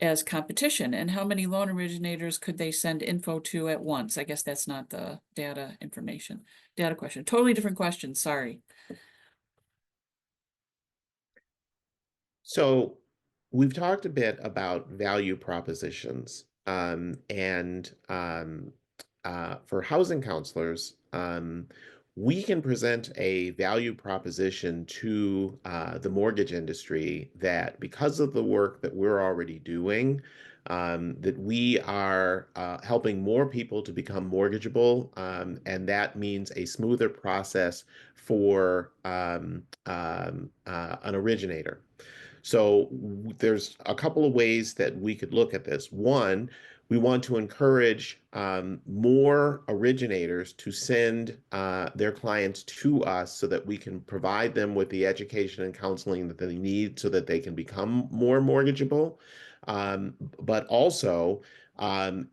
as competition? And how many loan originators could they send info to at once? I guess that's not the data question. Totally different question, sorry. So we've talked a bit about value propositions, for housing counselors, we can present a value proposition to the mortgage industry that because of the work that we're already doing, that we are helping more people to become mortgageable, and that means a smoother process for an originator. So there's a couple of ways that we could look at this. One, we want to encourage more originators to send their clients to us so that we can provide them with the education and counseling that they need so that they can become more mortgageable. But also,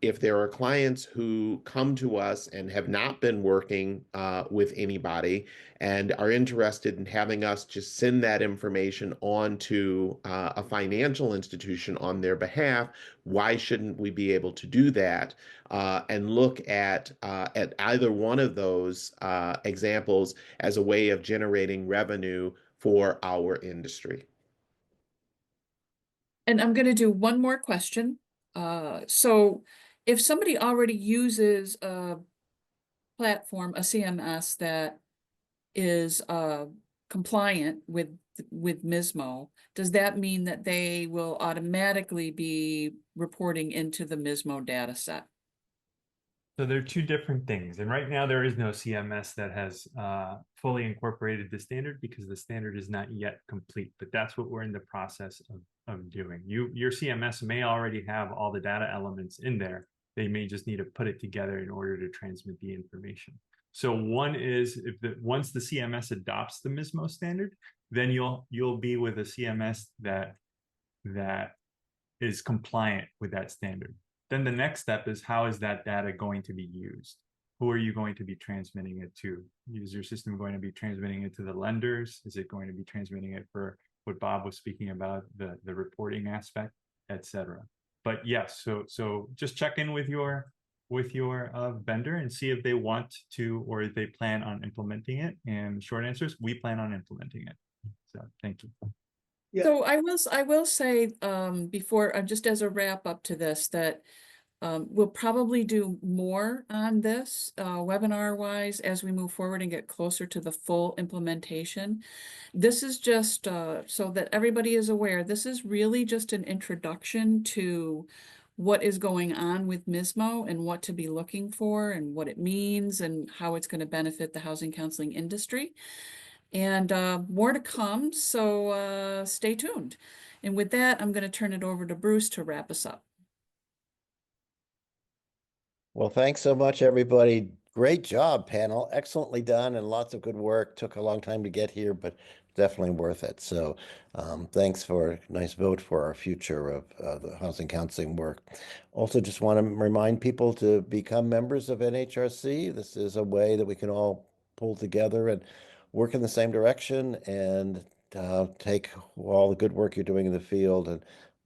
if there are clients who come to us and have not been working with anybody and are interested in having us just send that information on to a financial institution on their behalf, why shouldn't we be able to do that and look at either one of those examples as a way of generating revenue for our industry? And I'm going to do one more question. So if somebody already uses a platform, a CMS that is compliant with MISMO, does that mean that they will automatically be reporting into the MISMO data set? So they're two different things. And right now there is no CMS that has fully incorporated the standard because the standard is not yet complete, but that's what we're in the process of doing. Your CMS may already have all the data elements in there. They may just need to put it together in order to transmit the information. So one is once the CMS adopts the MISMO standard, then you'll be with a CMS that is compliant with that standard. Then the next step is how is that data going to be used? Who are you going to be transmitting it to? Is your system going to be transmitting it to the lenders? Is it going to be transmitting it for what Bob was speaking about, the reporting aspect, etc. But yes, so just check in with your vendor and see if they want to or if they plan on implementing it. And short answers, we plan on implementing it. So thank you. Yeah. So I will say before, just as a wrap up to this, that we'll probably do more on this webinar wise as we move forward and get closer to the full implementation. This is just so that everybody is aware, this is really just an introduction to what is going on with MISMO and what to be looking for and what it means and how it's going to benefit the housing counseling industry. And more to come, so stay tuned. And with that, I'm going to turn it over to Bruce to wrap us up. Well, thanks so much, everybody. Great job, panel. Excellently done and lots of good work. Took a long time to get here, but definitely worth it. So thanks for a nice vote for our future of the housing counseling work. Also, just want to remind people to become members of NHRC. This is a way that we can all pull together and work in the same direction and take all the good work you're doing in the field and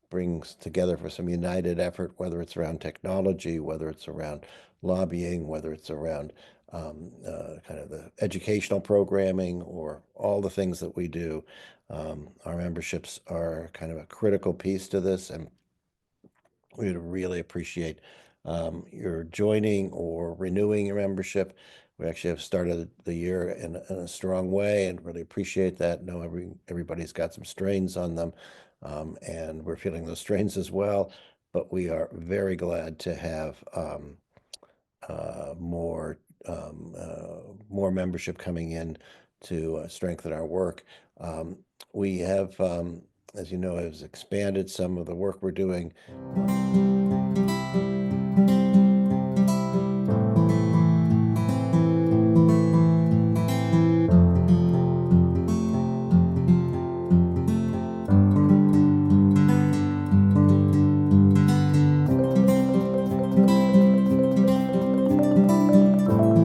brings together for some united effort, whether it's around technology, whether it's around lobbying, whether it's around kind of the educational programming, or all the things that we do. Our memberships are kind of a critical piece to this, and we'd really appreciate your joining or renewing your membership. We actually have started the year in a strong way, and really appreciate that. Know everybody's got some strains on them, and we're feeling those strains as well. But we are very glad to have more membership coming in to strengthen our work. We have, as you know, has expanded some of the work we're doing.